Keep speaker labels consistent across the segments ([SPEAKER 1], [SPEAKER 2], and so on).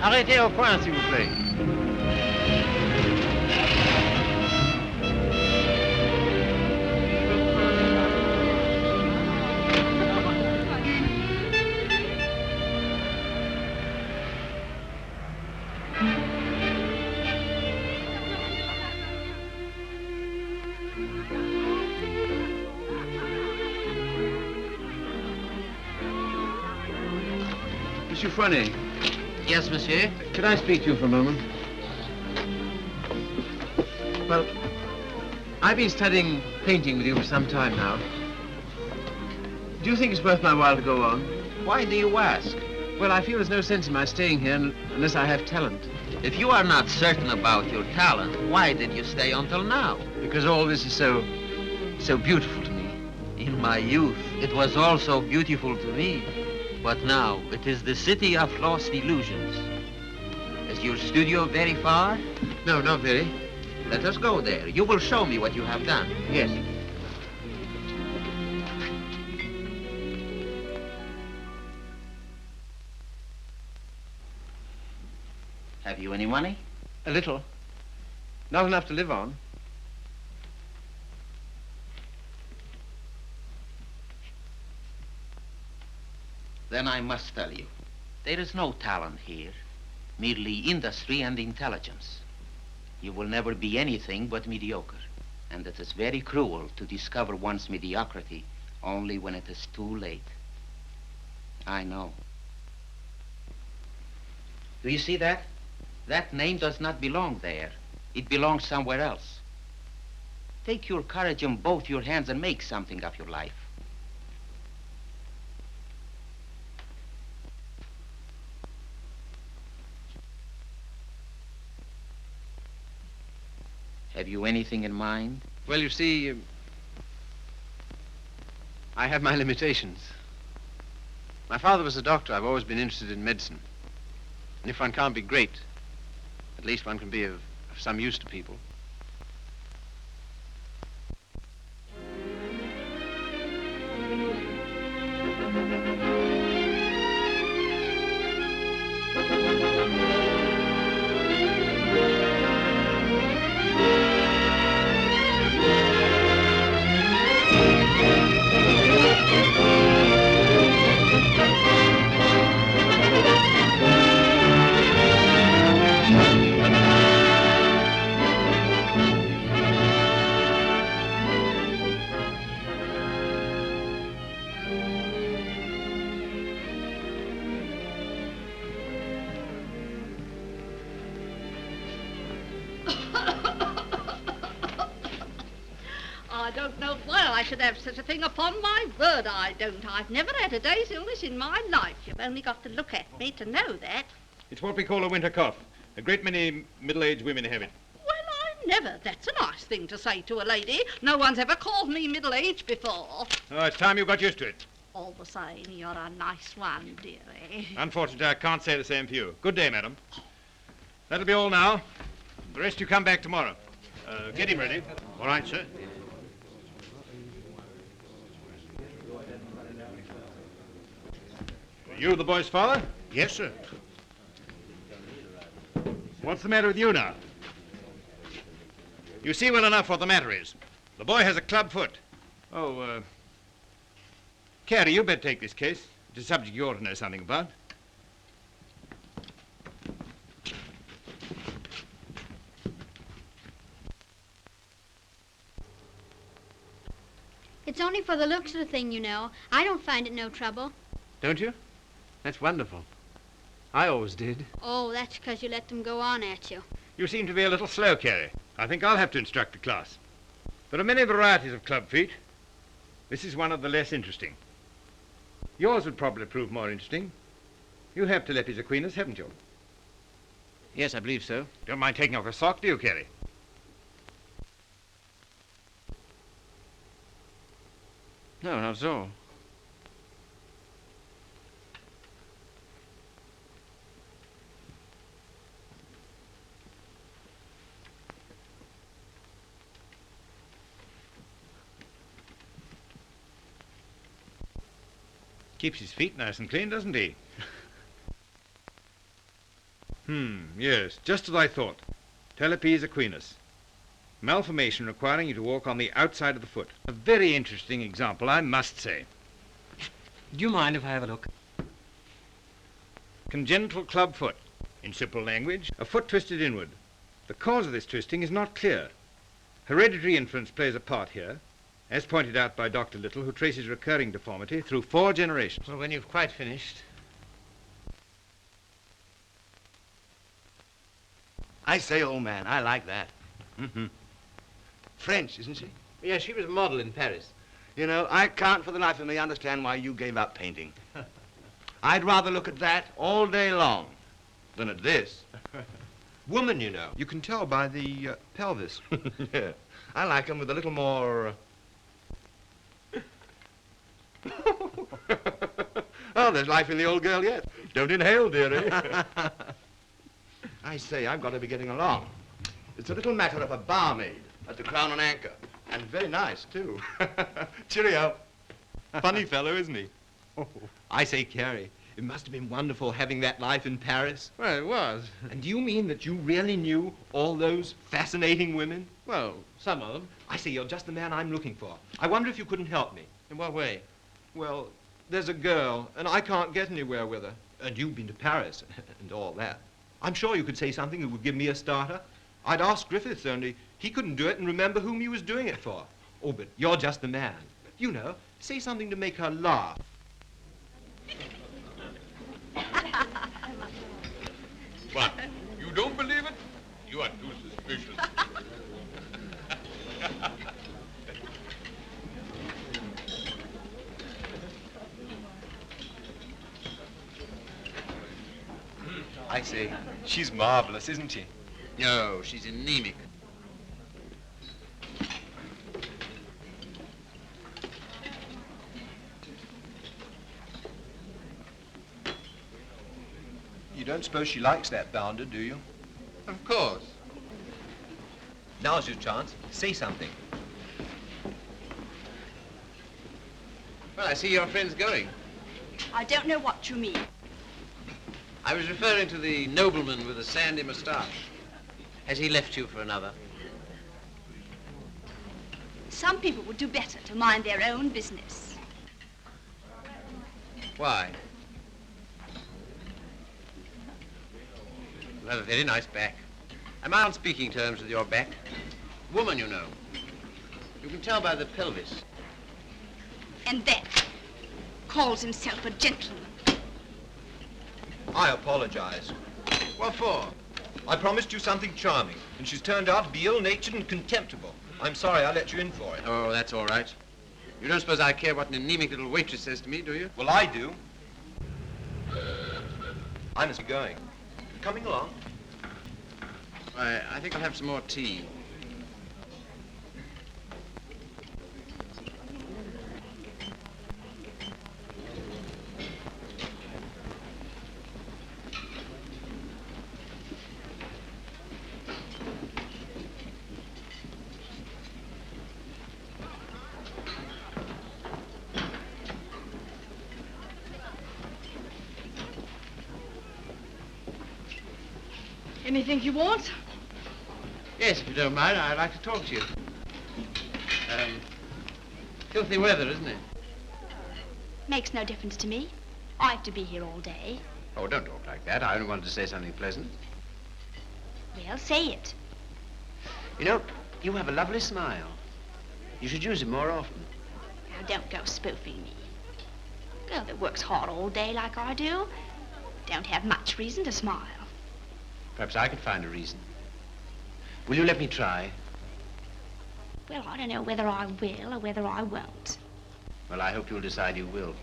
[SPEAKER 1] Arrêtez au coin, s'il vous plaît. Monsieur Fournet.
[SPEAKER 2] Yes, monsieur?
[SPEAKER 1] Could I speak to you for a moment? Well, I've been studying painting with you for some time now. Do you think it's worth my while to go on?
[SPEAKER 2] Why do you ask?
[SPEAKER 1] Well, I feel there's no sense in my staying here unless I have talent.
[SPEAKER 2] If you are not certain about your talent, why did you stay until now?
[SPEAKER 1] Because all this is so beautiful to me.
[SPEAKER 2] In my youth, it was also beautiful to me. But now, it is the city of lost illusions. Is your studio very far?
[SPEAKER 1] No, not very.
[SPEAKER 2] Let us go there. You will show me what you have done.
[SPEAKER 1] Yes.
[SPEAKER 2] Have you any money?
[SPEAKER 1] A little. Not enough to live on.
[SPEAKER 2] Then I must tell you, there is no talent here, merely industry and intelligence. You will never be anything but mediocre, and it is very cruel to discover one's mediocrity only when it is too late. I know. Do you see that? That name does not belong there. It belongs somewhere else. Take your courage in both your hands and make something of your life. Have you anything in mind?
[SPEAKER 1] Well, you see, I have my limitations. My father was a doctor. I've always been interested in medicine. And if one can't be great, at least one can be of some use to people.
[SPEAKER 3] I don't know why I should have such a thing. Upon my word, I don't. I've never had a day's illness in my life. You've only got to look at me to know that.
[SPEAKER 4] It's what we call a winter cough. A great many middle-aged women have it.
[SPEAKER 3] Well, I never. That's a nice thing to say to a lady. No one's ever called me middle-aged before.
[SPEAKER 4] Oh, it's time you got used to it.
[SPEAKER 3] All the same, you're a nice one, dearie.
[SPEAKER 4] Unfortunately, I can't say the same for you. Good day, madam. That'll be all now. The rest you come back tomorrow. Get him ready. All right, sir. You the boy's father?
[SPEAKER 5] Yes, sir.
[SPEAKER 4] What's the matter with you now? You see well enough what the matter is. The boy has a club foot. Oh, Carrie, you better take this case. It's a subject you ought to know something about.
[SPEAKER 6] It's only for the looks of the thing, you know. I don't find it no trouble.
[SPEAKER 1] Don't you? That's wonderful. I always did.
[SPEAKER 6] Oh, that's because you let them go on at you.
[SPEAKER 4] You seem to be a little slow, Carrie. I think I'll have to instruct the class. There are many varieties of club feet. This is one of the less interesting. Yours would probably prove more interesting. You have Telepes equinus, haven't you?
[SPEAKER 1] Yes, I believe so.
[SPEAKER 4] Don't mind taking off a sock, do you, Carrie?
[SPEAKER 1] No, not at all.
[SPEAKER 4] Keeps his feet nice and clean, doesn't he? Yes, just as I thought. Talipes equinus. Malformation requiring you to walk on the outside of the foot. A very interesting example, I must say.
[SPEAKER 5] Do you mind if I have a look?
[SPEAKER 4] Congenital club foot. In simple language, a foot twisted inward. The cause of this twisting is not clear. Hereditary influence plays a part here, as pointed out by Dr. Little, who traces recurring deformity through 4 generations.
[SPEAKER 1] Well, when you've quite finished.
[SPEAKER 7] I say, old man, I like that. French, isn't she?
[SPEAKER 1] Yeah, she was a model in Paris.
[SPEAKER 7] You know, I can't for the life of me understand why you gave up painting. I'd rather look at that all day long than at this.
[SPEAKER 8] Woman, you know. You can tell by the pelvis.
[SPEAKER 7] Yeah. I like them with a little more... Oh, there's life in the old girl yet. Don't inhale, dearie. I say, I've got to be getting along. It's a little matter of a barmaid at the Crown and Anchor. And very nice, too. Cheerio.
[SPEAKER 8] Funny fellow, isn't he? I say, Carrie, it must have been wonderful having that life in Paris.
[SPEAKER 1] Well, it was.
[SPEAKER 8] And do you mean that you really knew all those fascinating women?
[SPEAKER 1] Well, some of them.
[SPEAKER 8] I say, you're just the man I'm looking for. I wonder if you couldn't help me.
[SPEAKER 1] In what way?
[SPEAKER 8] Well, there's a girl, and I can't get anywhere with her. And you've been to Paris and all that. I'm sure you could say something that would give me a starter. I'd ask Griffiths, only he couldn't do it and remember whom he was doing it for. Oh, but you're just the man. You know, say something to make her laugh.
[SPEAKER 9] What? You don't believe it? You are too suspicious.
[SPEAKER 8] I say, she's marvelous, isn't she?
[SPEAKER 1] No, she's anemic.
[SPEAKER 8] You don't suppose she likes that bounder, do you?
[SPEAKER 1] Of course.
[SPEAKER 8] Now's your chance. Say something.
[SPEAKER 1] Well, I see your friend's going.
[SPEAKER 10] I don't know what you mean.
[SPEAKER 1] I was referring to the nobleman with the sandy moustache. Has he left you for another?
[SPEAKER 10] Some people would do better to mind their own business.
[SPEAKER 1] Why? You have a very nice back. Am I on speaking terms with your back? Woman, you know. You can tell by the pelvis.
[SPEAKER 10] And that calls himself a gentleman.
[SPEAKER 8] I apologize.
[SPEAKER 1] What for?
[SPEAKER 8] I promised you something charming, and she's turned out to be ill-natured and contemptible. I'm sorry I let you in for it.
[SPEAKER 1] Oh, that's all right. You don't suppose I care what an anemic little waitress says to me, do you?
[SPEAKER 8] Well, I do. I must be going. Coming along?
[SPEAKER 1] Why, I think I'll have some more tea.
[SPEAKER 3] Anything you want?
[SPEAKER 1] Yes, if you don't mind, I'd like to talk to you. Filthy weather, isn't it?
[SPEAKER 10] Makes no difference to me. I have to be here all day.
[SPEAKER 1] Oh, don't talk like that. I only wanted to say something pleasant.
[SPEAKER 10] Well, say it.
[SPEAKER 1] You know, you have a lovely smile. You should use it more often.
[SPEAKER 10] Now, don't go spoofing me. A girl that works hard all day like I do don't have much reason to smile.
[SPEAKER 1] Perhaps I could find a reason. Will you let me try?
[SPEAKER 10] Well, I don't know whether I will or whether I won't.
[SPEAKER 1] Well, I hope you'll decide you will.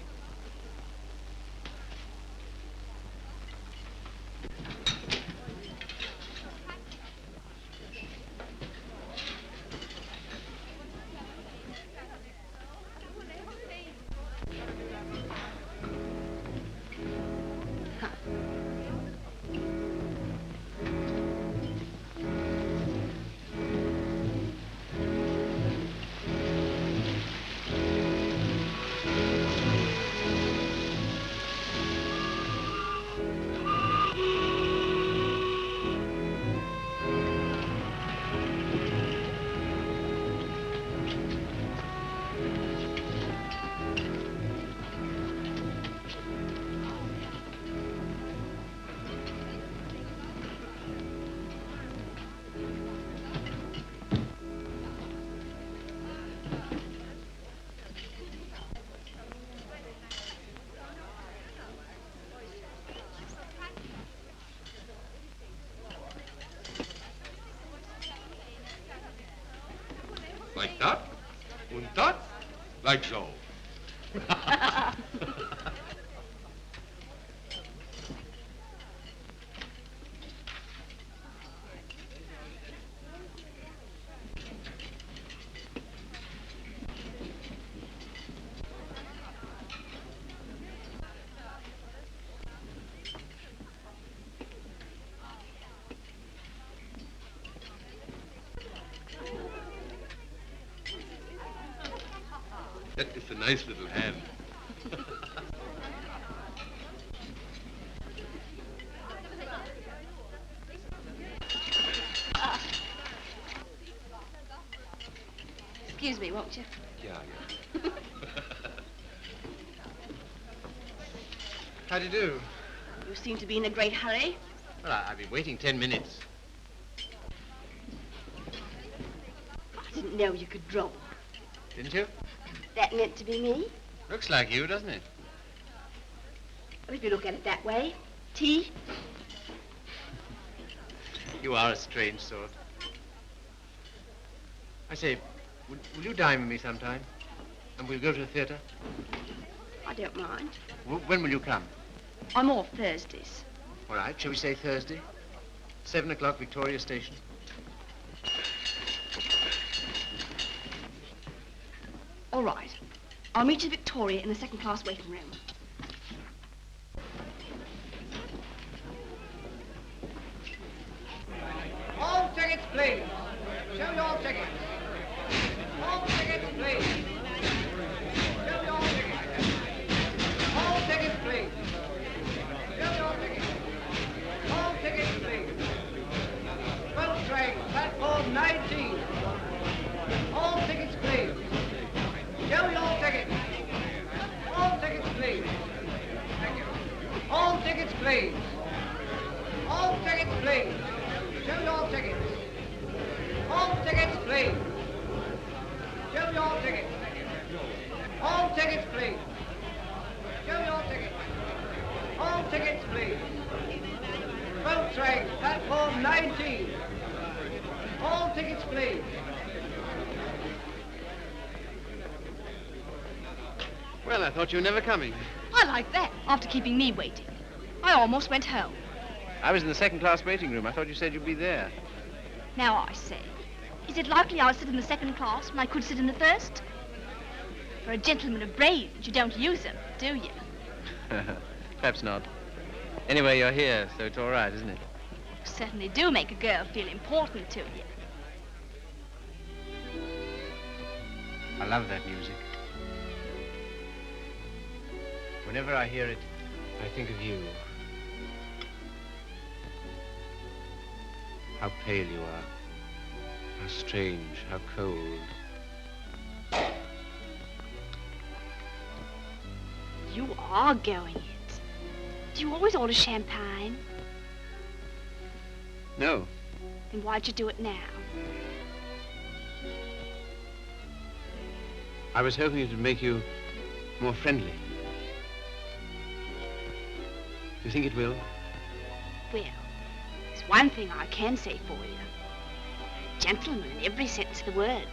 [SPEAKER 9] Like that? And that? Like so. That is a nice little hand.
[SPEAKER 10] Excuse me, won't you?
[SPEAKER 9] Yeah.
[SPEAKER 1] How do you do?
[SPEAKER 10] You seem to be in a great hurry.
[SPEAKER 1] Well, I've been waiting 10 minutes.
[SPEAKER 10] I didn't know you could draw.
[SPEAKER 1] Didn't you?
[SPEAKER 10] That meant to be me.
[SPEAKER 1] Looks like you, doesn't it?
[SPEAKER 10] Well, if you look at it that way. Tea?
[SPEAKER 1] You are a strange sort. I say, will you dine with me sometime? And we'll go to the theatre?
[SPEAKER 10] I don't mind.
[SPEAKER 1] When will you come?
[SPEAKER 10] I'm off Thursdays.
[SPEAKER 1] All right, shall we say Thursday? 7 o'clock, Victoria Station.
[SPEAKER 10] All right. I'll meet you at Victoria in the second-class waiting room.
[SPEAKER 11] All tickets, please. Show your tickets. All tickets, please. Show your tickets. All tickets, please. Show your tickets. All tickets, please. 12 train, platform 19. All tickets, please. Show your tickets. All tickets, please. Thank you. All tickets, please. All tickets, please. Show your tickets. All tickets, please. Show your tickets. All tickets, please. Show your tickets. All tickets, please. 12 train, platform 19. All tickets, please.
[SPEAKER 1] Well, I thought you were never coming.
[SPEAKER 10] I like that, after keeping me waiting. I almost went home.
[SPEAKER 1] I was in the second-class waiting room. I thought you said you'd be there.
[SPEAKER 10] Now I say, is it likely I'll sit in the second class when I could sit in the first? For a gentleman of brains, you don't use them, do you?
[SPEAKER 1] Perhaps not. Anyway, you're here, so it's all right, isn't it?
[SPEAKER 10] You certainly do make a girl feel important to you.
[SPEAKER 1] I love that music. Whenever I hear it, I think of you. How pale you are. How strange, how cold.
[SPEAKER 10] You are going it. Do you always order champagne?
[SPEAKER 1] No.
[SPEAKER 10] Then why'd you do it now?
[SPEAKER 1] I was hoping it would make you more friendly. Do you think it will?
[SPEAKER 10] Well, there's one thing I can say for you. Gentleman in every sense of the word.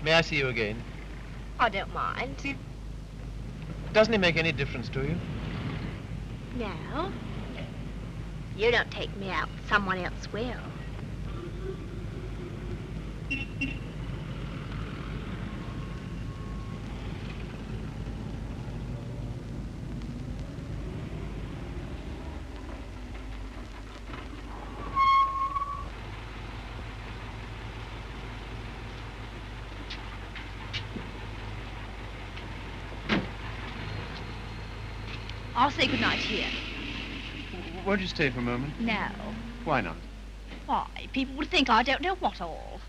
[SPEAKER 1] May I see you again?
[SPEAKER 10] I don't mind.
[SPEAKER 1] Doesn't it make any difference to you?
[SPEAKER 10] No. You don't take me out, someone else will. I'll say goodnight here.
[SPEAKER 1] Won't you stay for a moment?
[SPEAKER 10] No.
[SPEAKER 1] Why not?
[SPEAKER 10] Why, people would think I don't know what all.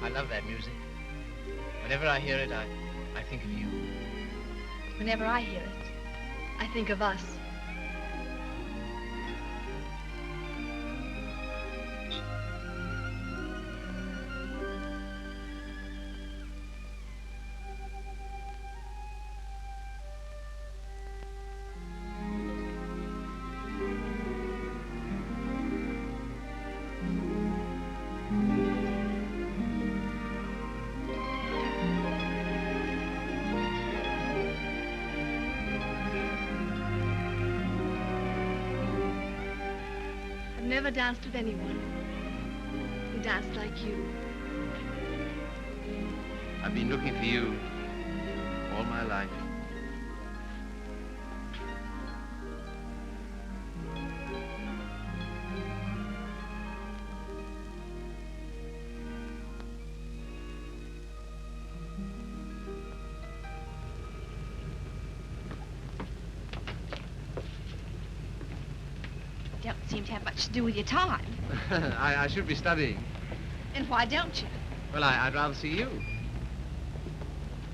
[SPEAKER 1] I love that music. Whenever I hear it, I think of you.
[SPEAKER 10] Whenever I hear it, I think of us. I've never danced with anyone who danced like you.
[SPEAKER 1] I've been looking for you all my life.
[SPEAKER 10] Don't seem to have much to do with your time.
[SPEAKER 1] I should be studying.
[SPEAKER 10] And why don't you?
[SPEAKER 1] Well, I'd rather see you.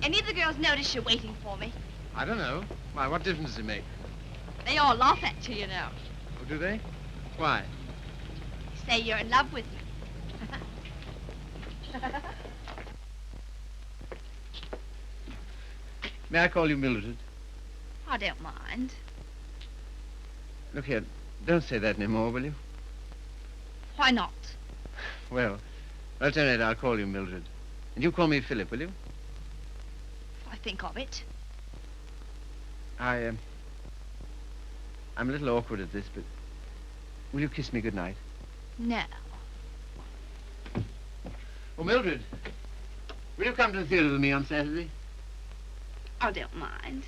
[SPEAKER 10] Any of the girls notice you're waiting for me?
[SPEAKER 1] I don't know. Why, what difference does it make?
[SPEAKER 10] They all laugh at you, you know.
[SPEAKER 1] Oh, do they? Why?
[SPEAKER 10] Say you're in love with me.
[SPEAKER 1] May I call you Mildred?
[SPEAKER 10] I don't mind.
[SPEAKER 1] Look here, don't say that anymore, will you?
[SPEAKER 10] Why not?
[SPEAKER 1] Well, at any rate, I'll call you Mildred. And you call me Philip, will you?
[SPEAKER 10] I think of it.
[SPEAKER 1] I'm a little awkward at this, but will you kiss me goodnight?
[SPEAKER 10] No.
[SPEAKER 1] Oh, Mildred, will you come to the theatre with me on Saturday?
[SPEAKER 10] I don't mind.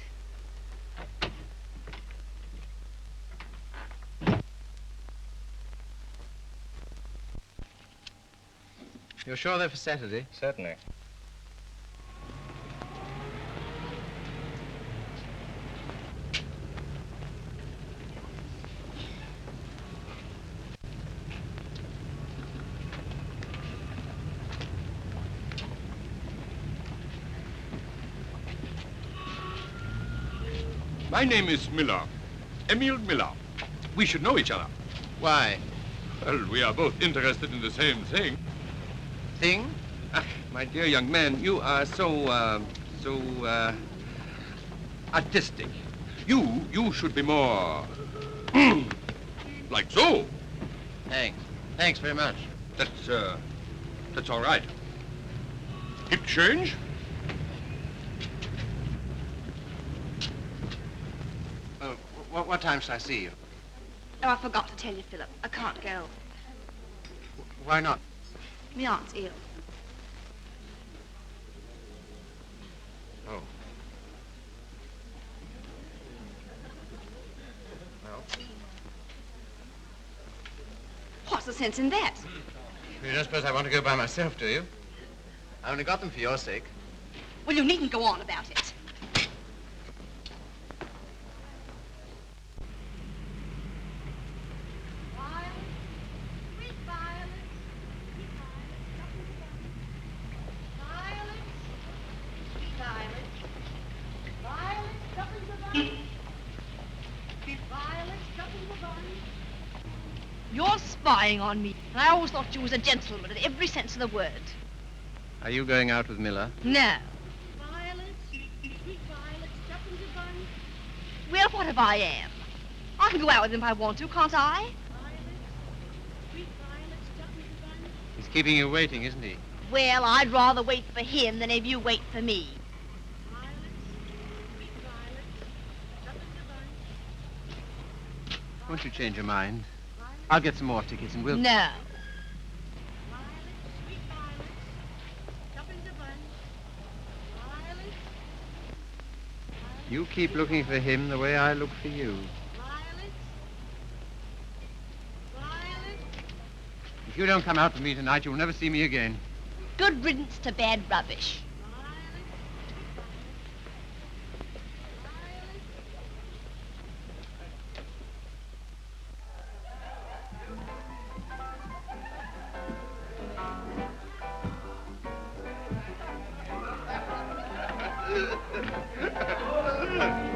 [SPEAKER 1] You're sure they're for Saturday?
[SPEAKER 12] Certainly.
[SPEAKER 9] My name is Miller. Emil Miller. We should know each other.
[SPEAKER 1] Why?
[SPEAKER 9] Well, we are both interested in the same thing.
[SPEAKER 1] Thing?
[SPEAKER 9] Ah, my dear young man, you are so artistic. You should be more like so.
[SPEAKER 1] Thanks. Thanks very much.
[SPEAKER 9] That's all right. Hip change?
[SPEAKER 1] What time shall I see you?
[SPEAKER 10] Oh, I forgot to tell you, Philip. I can't go.
[SPEAKER 1] Why not?
[SPEAKER 10] My aunt's ill.
[SPEAKER 1] Oh. Well?
[SPEAKER 10] What's the sense in that?
[SPEAKER 1] You don't suppose I want to go by myself, do you? I only got them for your sake.
[SPEAKER 10] Well, you needn't go on about it. spying on me. And I always thought you was a gentleman in every sense of the word.
[SPEAKER 1] Are you going out with Miller?
[SPEAKER 10] No.
[SPEAKER 3] Violets, sweet violets, tuppence a bun.
[SPEAKER 10] Well, what if I am? I can go out with him if I want to, can't I?
[SPEAKER 3] Violets, sweet violets, tuppence a bun.
[SPEAKER 1] He's keeping you waiting, isn't he?
[SPEAKER 10] Well, I'd rather wait for him than have you wait for me.
[SPEAKER 3] Violets, sweet violets, tuppence a bun.
[SPEAKER 1] Won't you change your mind? I'll get some more tickets and we'll...
[SPEAKER 10] No.
[SPEAKER 3] Violets, sweet violets, tuppence a bun. Violets,
[SPEAKER 1] You keep looking for him the way I look for you.
[SPEAKER 3] violets, violets.
[SPEAKER 1] If you don't come out with me tonight, you'll never see me again.
[SPEAKER 10] Good riddance to bad rubbish.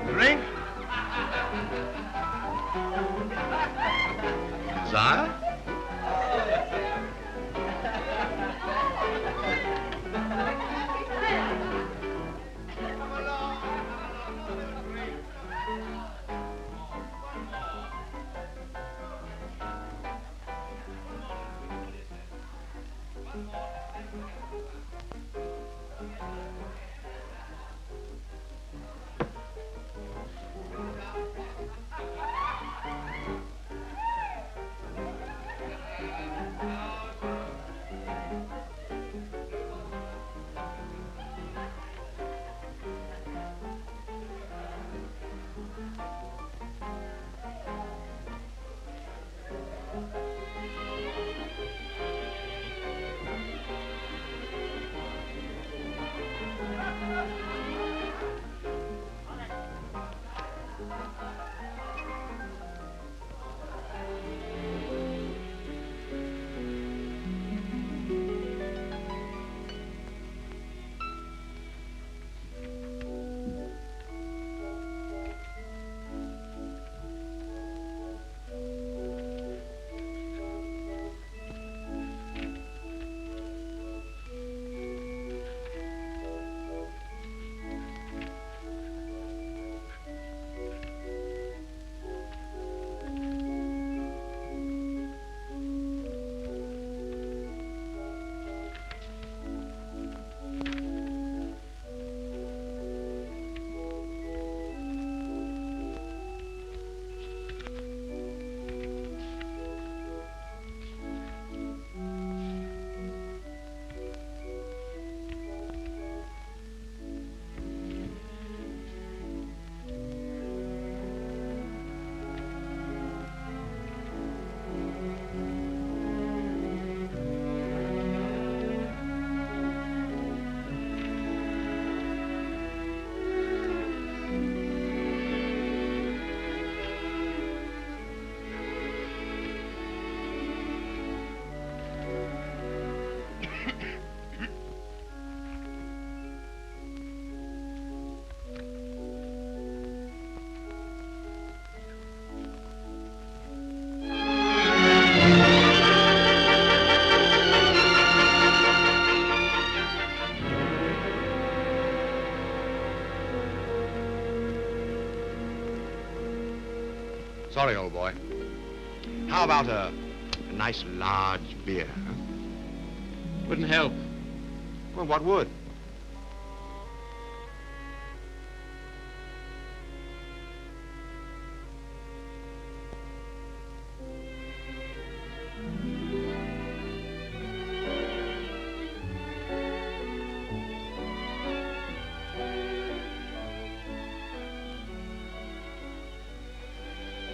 [SPEAKER 7] Drink? Desire? Sorry, old boy. How about a nice large beer? Huh?
[SPEAKER 1] Wouldn't help.
[SPEAKER 7] Well, what would?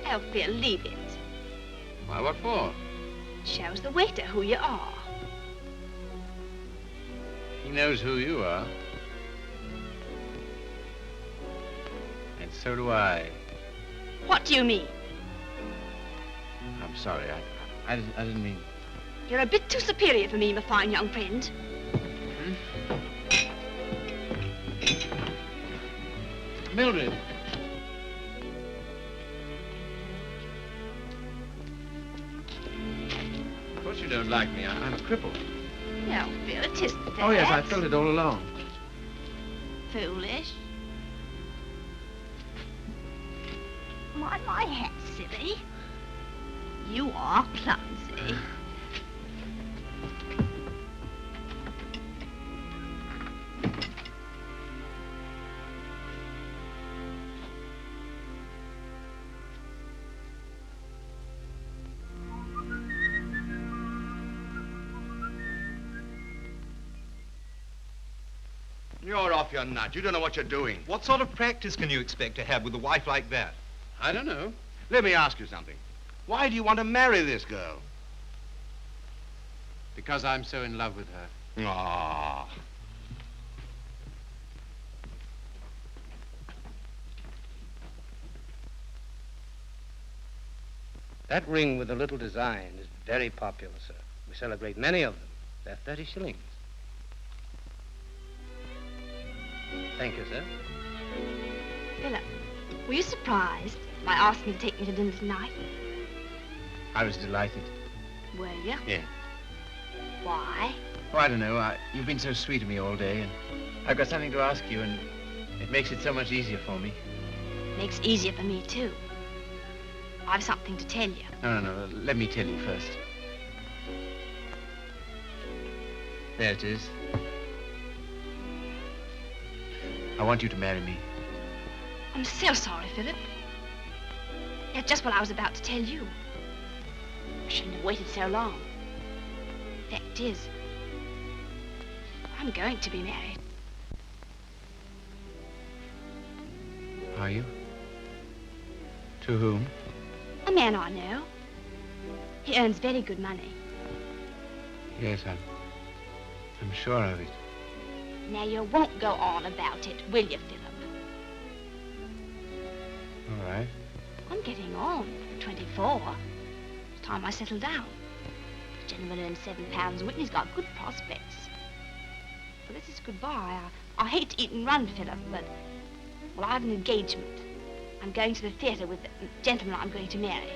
[SPEAKER 10] Elphie, leave it.
[SPEAKER 1] Why, what for?
[SPEAKER 10] Shows the waiter who you are.
[SPEAKER 1] He knows who you are. And so do I.
[SPEAKER 10] What do you mean?
[SPEAKER 1] I'm sorry, I didn't mean...
[SPEAKER 10] You're a bit too superior for me, my fine young friend.
[SPEAKER 1] Mildred. don't like me. I'm a cripple.
[SPEAKER 10] No, Phil, it isn't that.
[SPEAKER 1] Oh, yes, I felt it all along.
[SPEAKER 10] Foolish. Mind my hat, silly. You are clumsy.
[SPEAKER 7] You're off your nut. You don't know what you're doing.
[SPEAKER 8] What sort of practice can you expect to have with a wife like that?
[SPEAKER 1] I don't know.
[SPEAKER 7] Let me ask you something. Why do you want to marry this girl?
[SPEAKER 1] Because I'm so in love with her.
[SPEAKER 7] Ah.
[SPEAKER 12] That ring with the little design is very popular, sir. We sell a great many of them. They're 30 shillings. Thank you, sir.
[SPEAKER 10] Philip, were you surprised by asking to take me to dinner tonight?
[SPEAKER 1] I was delighted.
[SPEAKER 10] Were you?
[SPEAKER 1] Yeah.
[SPEAKER 10] Why?
[SPEAKER 1] Oh, I don't know. You've been so sweet to me all day, and I've got something to ask you, and it makes it so much easier for me.
[SPEAKER 10] Makes it easier for me, too. I've something to tell you.
[SPEAKER 1] No. Let me tell you first. There it is. I want you to marry me.
[SPEAKER 10] I'm so sorry, Philip. That's just what I was about to tell you. I shouldn't have waited so long. Fact is, I'm going to be married.
[SPEAKER 1] Are you? To whom?
[SPEAKER 10] A man I know. He earns very good money.
[SPEAKER 1] Yes, I'm sure of it.
[SPEAKER 10] Now, you won't go on about it, will you, Philip?
[SPEAKER 1] All right.
[SPEAKER 10] I'm getting on. 24. It's time I settle down. The gentleman earns £7 a week and he's got good prospects. Well, this is goodbye. I hate to eat and run, Philip, but, well, I have an engagement. I'm going to the theatre with the gentleman I'm going to marry.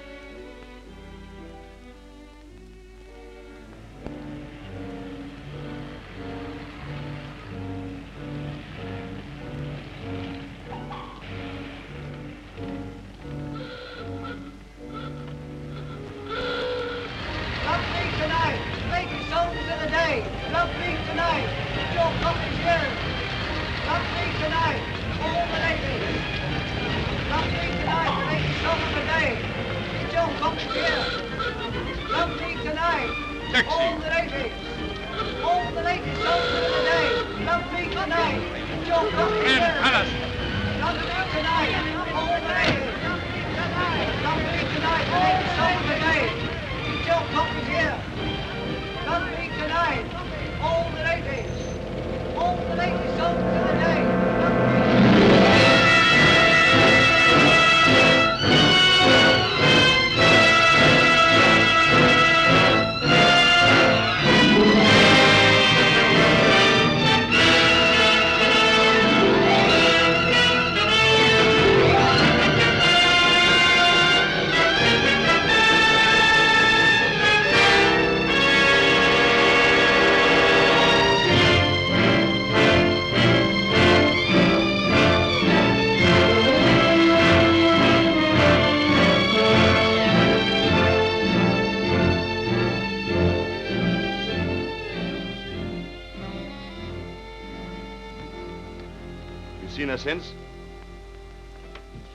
[SPEAKER 7] Seen her since?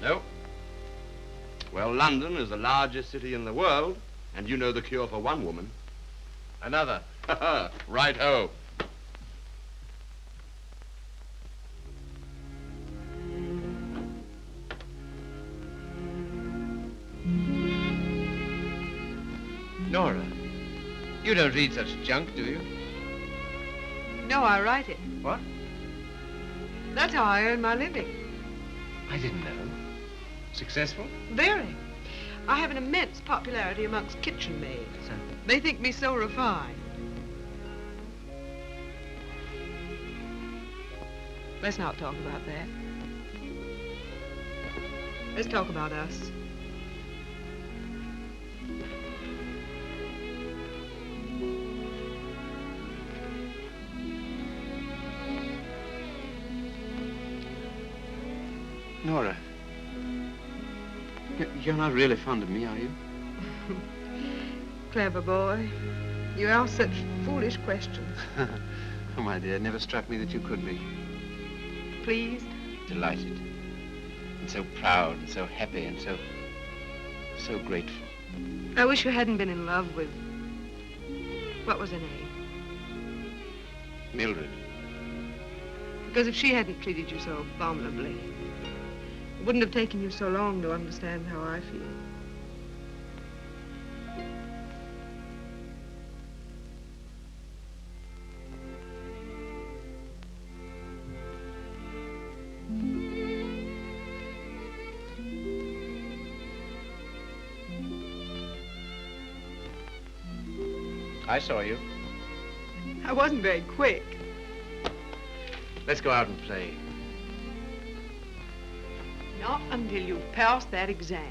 [SPEAKER 1] No.
[SPEAKER 7] Well, London is the largest city in the world, and you know the cure for one woman.
[SPEAKER 1] Another.
[SPEAKER 7] Right-ho.
[SPEAKER 1] Nora, you don't read such junk, do you?
[SPEAKER 13] No, I write it.
[SPEAKER 1] What?
[SPEAKER 13] That's how I earn my living.
[SPEAKER 1] I didn't know. Successful?
[SPEAKER 13] Very. I have an immense popularity amongst kitchen maids. They think me so refined. Let's not talk about that. Let's talk about us.
[SPEAKER 1] Nora, you're not really fond of me, are you?
[SPEAKER 13] Clever boy. You ask such foolish questions.
[SPEAKER 1] Oh, my dear, it never struck me that you could be.
[SPEAKER 13] Pleased?
[SPEAKER 1] Delighted. And so proud and so happy and so grateful.
[SPEAKER 13] I wish you hadn't been in love with... What was her name?
[SPEAKER 1] Mildred.
[SPEAKER 13] Because if she hadn't treated you so abominably, it wouldn't have taken you so long to understand how I feel.
[SPEAKER 1] I saw you.
[SPEAKER 13] I wasn't very quick.
[SPEAKER 1] Let's go out and play.
[SPEAKER 13] Not until you've passed that exam.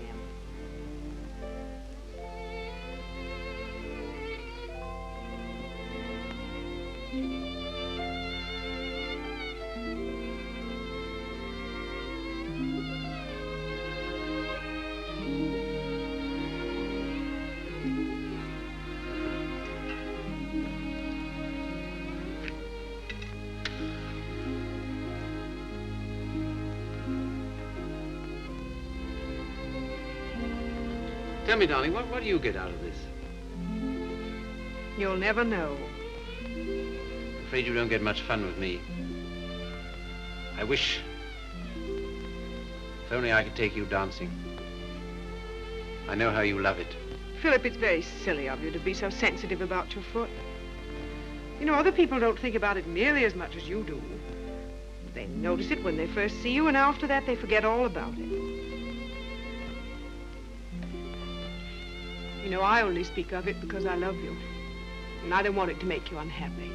[SPEAKER 1] Tell me, darling, what do you get out of this?
[SPEAKER 13] You'll never know.
[SPEAKER 1] I'm afraid you don't get much fun with me. I wish... If only I could take you dancing. I know how you love it.
[SPEAKER 13] Philip, it's very silly of you to be so sensitive about your foot. You know, other people don't think about it nearly as much as you do. They notice it when they first see you, and after that they forget all about it. You know, I only speak of it because I love you, and I don't want it to make you unhappy.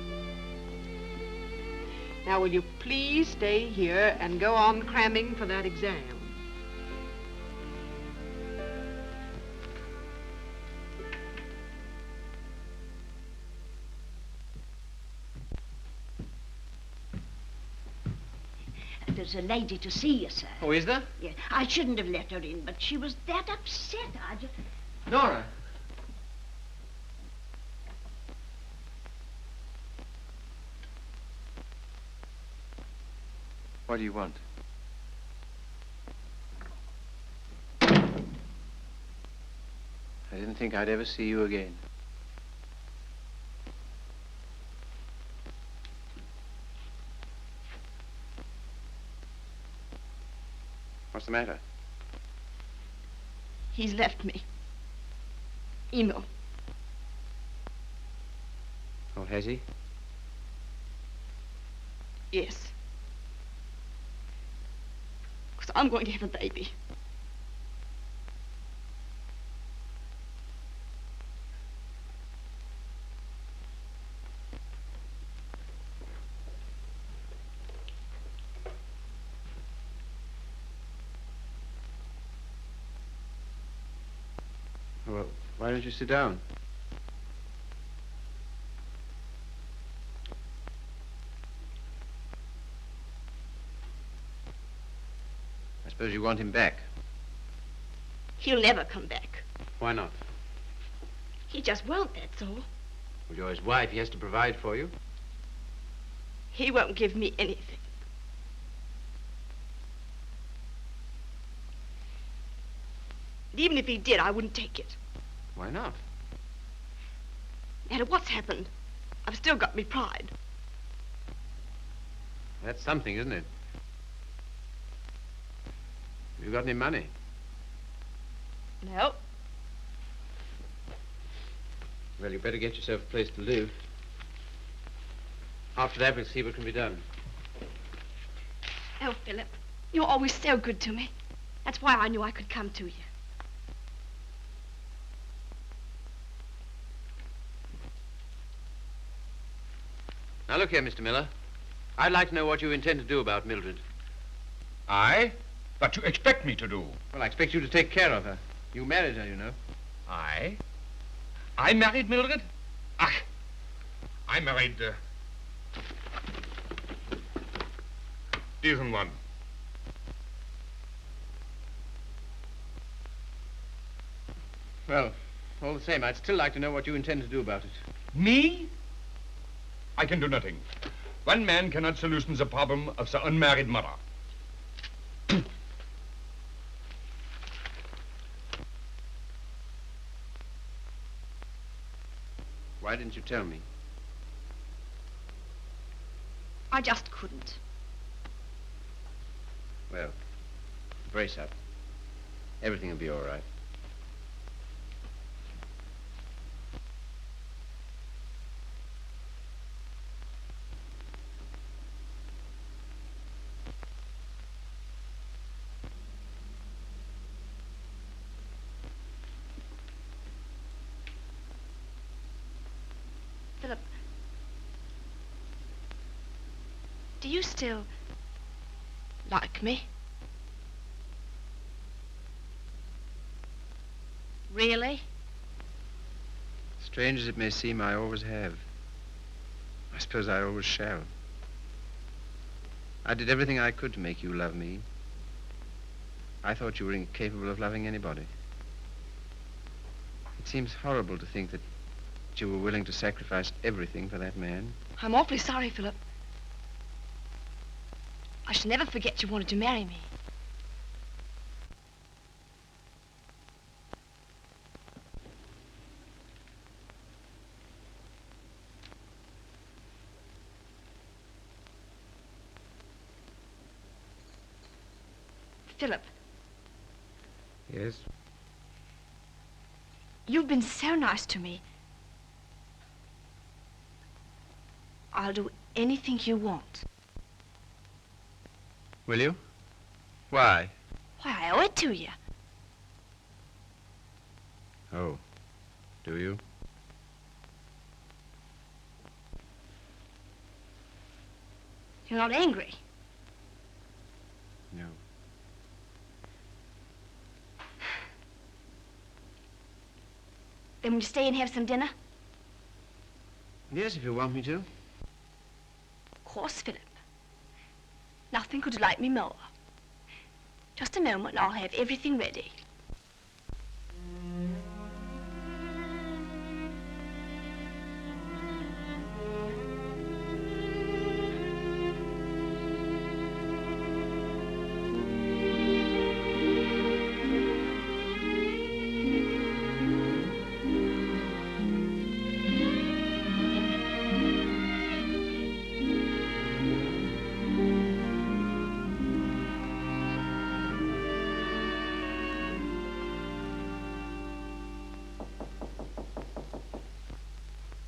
[SPEAKER 13] Now, will you please stay here and go on cramming for that exam?
[SPEAKER 14] There's a lady to see you, sir.
[SPEAKER 1] Oh, is there?
[SPEAKER 14] Yeah, I shouldn't have let her in, but she was that upset. I just...
[SPEAKER 1] Nora. What do you want? I didn't think I'd ever see you again. What's the matter?
[SPEAKER 13] He's left me. Eno.
[SPEAKER 1] Oh, has he?
[SPEAKER 13] Yes. Because I'm going to have a baby.
[SPEAKER 1] Well, why don't you sit down? I suppose you want him back.
[SPEAKER 13] He'll never come back.
[SPEAKER 1] Why not?
[SPEAKER 13] He just won't, that's all.
[SPEAKER 1] Well, you're his wife. He has to provide for you.
[SPEAKER 13] He won't give me anything. And even if he did, I wouldn't take it.
[SPEAKER 1] Why not?
[SPEAKER 13] No matter what's happened, I've still got me pride.
[SPEAKER 1] That's something, isn't it? Have you got any money?
[SPEAKER 13] No.
[SPEAKER 1] Well, you better get yourself a place to live. After that, we'll see what can be done.
[SPEAKER 13] Oh, Philip, you're always so good to me. That's why I knew I could come to you.
[SPEAKER 1] Now, look here, Mr. Miller. I'd like to know what you intend to do about Mildred.
[SPEAKER 9] I? What you expect me to do?
[SPEAKER 1] Well, I expect you to take care of her. You married her, you know.
[SPEAKER 9] I? I married Mildred? Ach, I married, diesen one.
[SPEAKER 1] Well, all the same, I'd still like to know what you intend to do about it.
[SPEAKER 9] Me? I can do nothing. One man cannot solution the problem of the unmarried mother.
[SPEAKER 1] Why didn't you tell me?
[SPEAKER 10] I just couldn't.
[SPEAKER 1] Well, brace up. Everything will be all right.
[SPEAKER 10] Philip, do you still like me? Really?
[SPEAKER 1] Strange as it may seem, I always have. I suppose I always shall. I did everything I could to make you love me. I thought you were incapable of loving anybody. It seems horrible to think that you were willing to sacrifice everything for that man.
[SPEAKER 10] I'm awfully sorry, Philip. I shall never forget you wanted to marry me. Philip,
[SPEAKER 1] Yes?
[SPEAKER 10] you've been so nice to me. I'll do anything you want.
[SPEAKER 1] Will you? Why?
[SPEAKER 10] Why, I owe it to you.
[SPEAKER 1] Oh, do you?
[SPEAKER 10] You're not angry.
[SPEAKER 1] No.
[SPEAKER 10] Then will you stay and have some dinner?
[SPEAKER 1] Yes, if you want me to.
[SPEAKER 10] Of course, Philip. Nothing could delight me more. Just a moment and I'll have everything ready.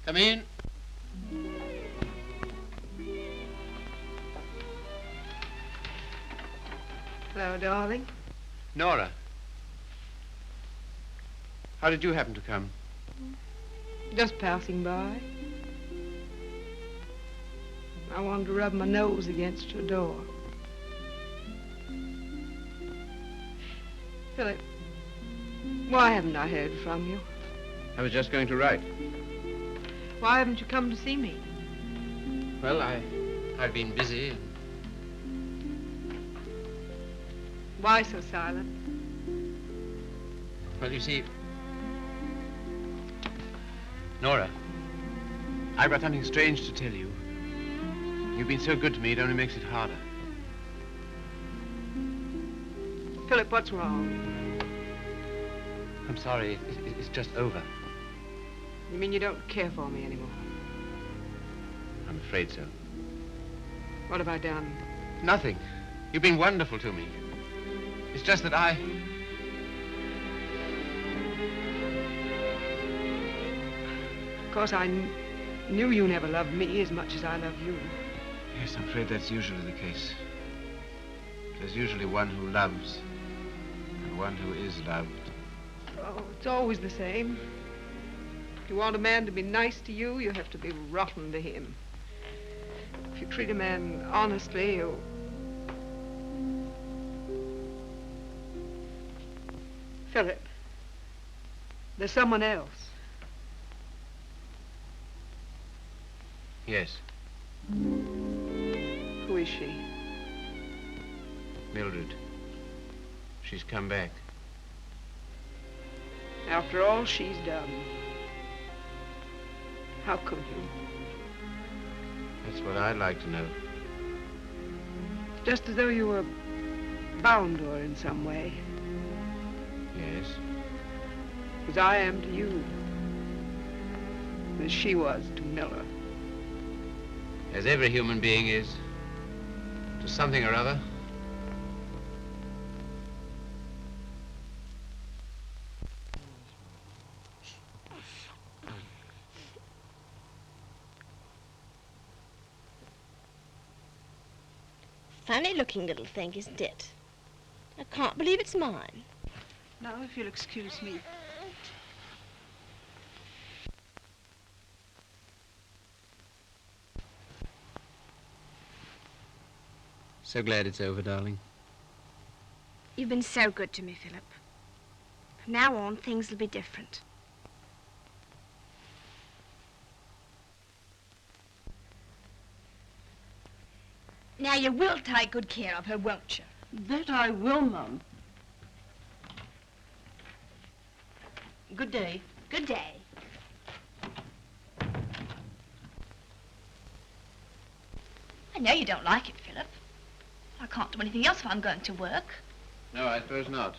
[SPEAKER 1] Come in.
[SPEAKER 13] Hello, darling.
[SPEAKER 1] Nora. How did you happen to come?
[SPEAKER 13] Just passing by. I wanted to rub my nose against your door. Philip, why haven't I heard from you?
[SPEAKER 1] I was just going to write.
[SPEAKER 13] Why haven't you come to see me?
[SPEAKER 1] Well, I've been busy.
[SPEAKER 13] Why so silent?
[SPEAKER 1] Well, you see, Nora, I've got something strange to tell you. You've been so good to me, it only makes it harder.
[SPEAKER 13] Philip, what's wrong?
[SPEAKER 1] I'm sorry, it's just over.
[SPEAKER 13] You mean you don't care for me anymore?
[SPEAKER 1] I'm afraid so.
[SPEAKER 13] What have I done?
[SPEAKER 1] Nothing. You've been wonderful to me. It's just that
[SPEAKER 13] Of course, I knew you never loved me as much as I love you.
[SPEAKER 1] Yes, I'm afraid that's usually the case. There's usually one who loves and one who is loved.
[SPEAKER 13] Oh, it's always the same. If you want a man to be nice to you, you have to be rotten to him. If you treat a man honestly, you... Philip, there's someone else.
[SPEAKER 1] Yes,
[SPEAKER 13] Who is she?
[SPEAKER 1] Mildred. She's come back.
[SPEAKER 13] After all she's done. How could you?
[SPEAKER 1] That's what I'd like to know.
[SPEAKER 13] Just as though you were bound to her in some way.
[SPEAKER 1] Yes.
[SPEAKER 13] As I am to you. As she was to Miller.
[SPEAKER 1] As every human being is. To something or other.
[SPEAKER 10] Funny-looking little thing, isn't it? I can't believe it's mine.
[SPEAKER 13] Now, if you'll excuse me.
[SPEAKER 1] So glad it's over, darling.
[SPEAKER 10] You've been so good to me, Philip. From now on, things will be different. Now, you will take good care of her, won't you?
[SPEAKER 15] That I will, Mum. Good day.
[SPEAKER 10] Good day. I know you don't like it, Philip. I can't do anything else if I'm going to work.
[SPEAKER 1] No, I suppose not.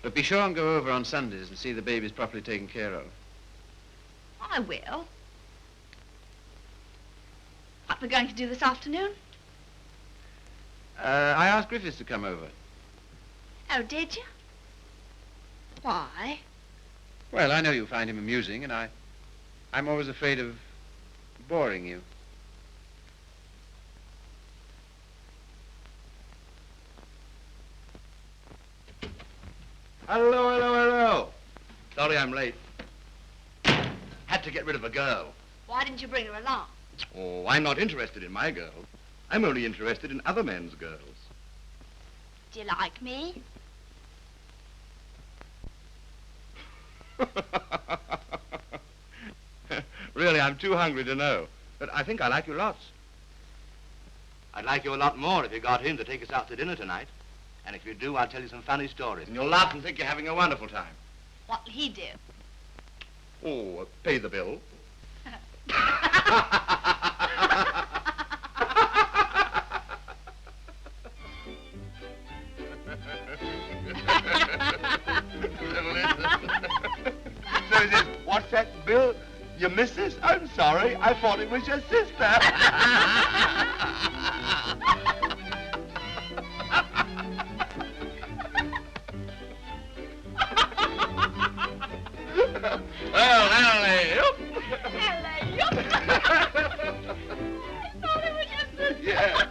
[SPEAKER 1] But be sure and go over on Sundays and see the babies properly taken care of.
[SPEAKER 10] I will. What we're going to do this afternoon?
[SPEAKER 1] I asked Griffiths to come over.
[SPEAKER 10] Oh, did you? Why?
[SPEAKER 1] Well, I know you find him amusing, and I'm always afraid of boring you.
[SPEAKER 7] Hello, hello, hello. Sorry I'm late. Had to get rid of a girl.
[SPEAKER 10] Why didn't you bring her along?
[SPEAKER 7] Oh, I'm not interested in my girl. I'm only interested in other men's girls.
[SPEAKER 10] Do you like me?
[SPEAKER 7] Really, I'm too hungry to know. But I think I like you lots. I'd like you a lot more if you got him to take us out to dinner tonight. And if you do, I'll tell you some funny stories. And you'll laugh and think you're having a wonderful time.
[SPEAKER 10] What'll he do?
[SPEAKER 7] Oh, pay the bill. So he says, what's that bill? Your missus? I'm sorry. I thought it was your sister. Well, hello. Yeah.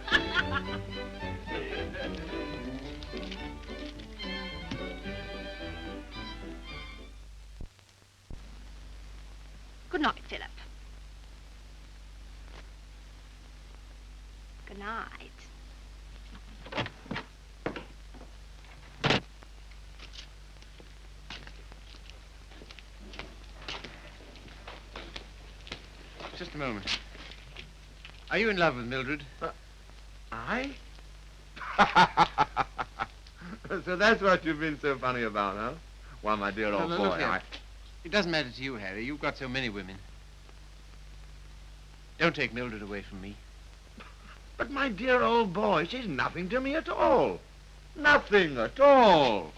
[SPEAKER 10] Good night, Philip. Good night.
[SPEAKER 1] Just a moment. Are you in love with Mildred?
[SPEAKER 7] I? So that's what you've been so funny about, huh? Well, my dear old
[SPEAKER 1] No,
[SPEAKER 7] boy,
[SPEAKER 1] look here. It doesn't matter to you, Harry. You've got so many women. Don't take Mildred away from me.
[SPEAKER 7] But my dear old boy, she's nothing to me at all. Nothing at all.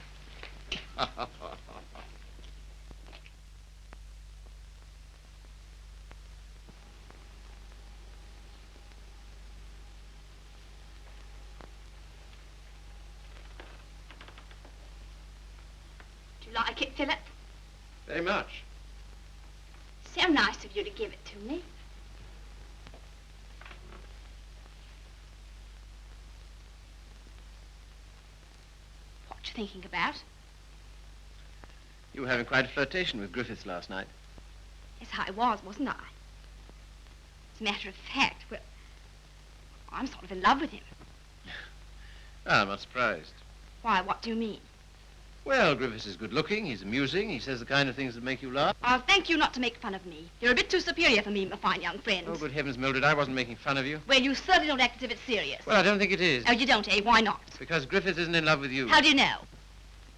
[SPEAKER 10] Do you like it, Philip?
[SPEAKER 1] Very much.
[SPEAKER 10] So nice of you to give it to me. What you thinking about?
[SPEAKER 1] You were having quite a flirtation with Griffiths last night.
[SPEAKER 10] Yes, I was, wasn't I? As a matter of fact, well, I'm sort of in love with him.
[SPEAKER 1] Ah, I'm not surprised.
[SPEAKER 10] Why, what do you mean?
[SPEAKER 1] Well, Griffiths is good-looking, he's amusing, he says the kind of things that make you laugh.
[SPEAKER 10] I'll thank you not to make fun of me. You're a bit too superior for me, my fine young friend.
[SPEAKER 1] Oh, good heavens, Mildred, I wasn't making fun of you.
[SPEAKER 10] Well, you certainly don't act as if it's serious.
[SPEAKER 1] Well, I don't think it is.
[SPEAKER 10] Oh, you don't, eh? Why not?
[SPEAKER 1] Because Griffiths isn't in love with you.
[SPEAKER 10] How do you know?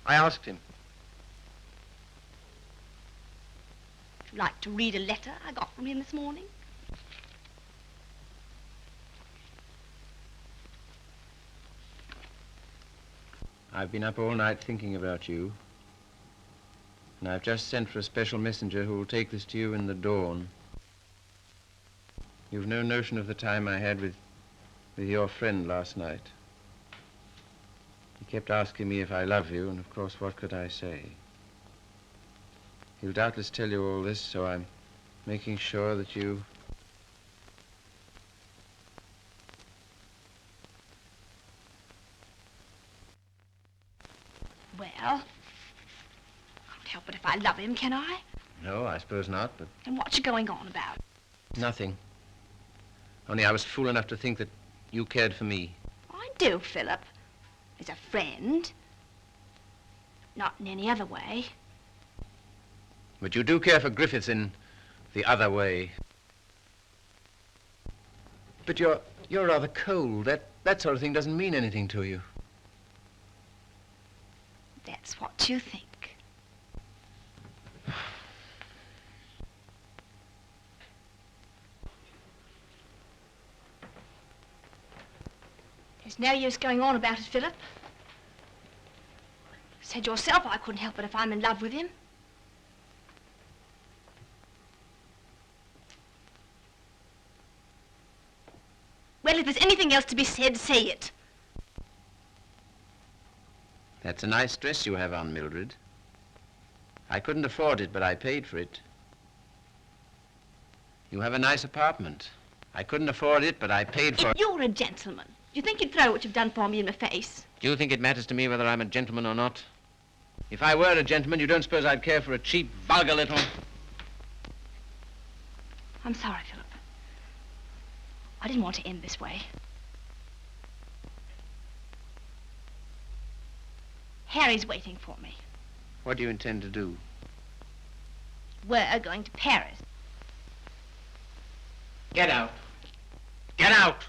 [SPEAKER 1] I asked him.
[SPEAKER 10] you like to read a letter I got from him this morning?
[SPEAKER 1] I've been up all night thinking about you. And I've just sent for a special messenger who will take this to you in the dawn. You've no notion of the time I had with your friend last night. He kept asking me if I love you, and of course, what could I say? He'll doubtless tell you all this, so I'm making sure that you...
[SPEAKER 10] Well, I can't help it if I love him, can I?
[SPEAKER 1] No, I suppose not, but...
[SPEAKER 10] And what's going on about?
[SPEAKER 1] Nothing. Only I was fool enough to think that you cared for me.
[SPEAKER 10] I do, Philip. As a friend. Not in any other way.
[SPEAKER 1] But you do care for Griffiths in the other way. But you're rather cold. That sort of thing doesn't mean anything to you.
[SPEAKER 10] That's what you think. There's no use going on about it, Philip. Said yourself I couldn't help it if I'm in love with him. Well, if there's anything else to be said, say it.
[SPEAKER 1] That's a nice dress you have on, Mildred. I couldn't afford it, but I paid for it. You have a nice apartment. I couldn't afford it, but I paid for it.
[SPEAKER 10] If you're a gentleman, do you think you'd throw what you've done for me in my face?
[SPEAKER 1] Do you think it matters to me whether I'm a gentleman or not? If I were a gentleman, you don't suppose I'd care for a cheap, vulgar little...
[SPEAKER 10] I'm sorry, Philip. I didn't want to end this way. Harry's waiting for me.
[SPEAKER 1] What do you intend to do?
[SPEAKER 10] We're going to Paris.
[SPEAKER 1] Get out. Get out!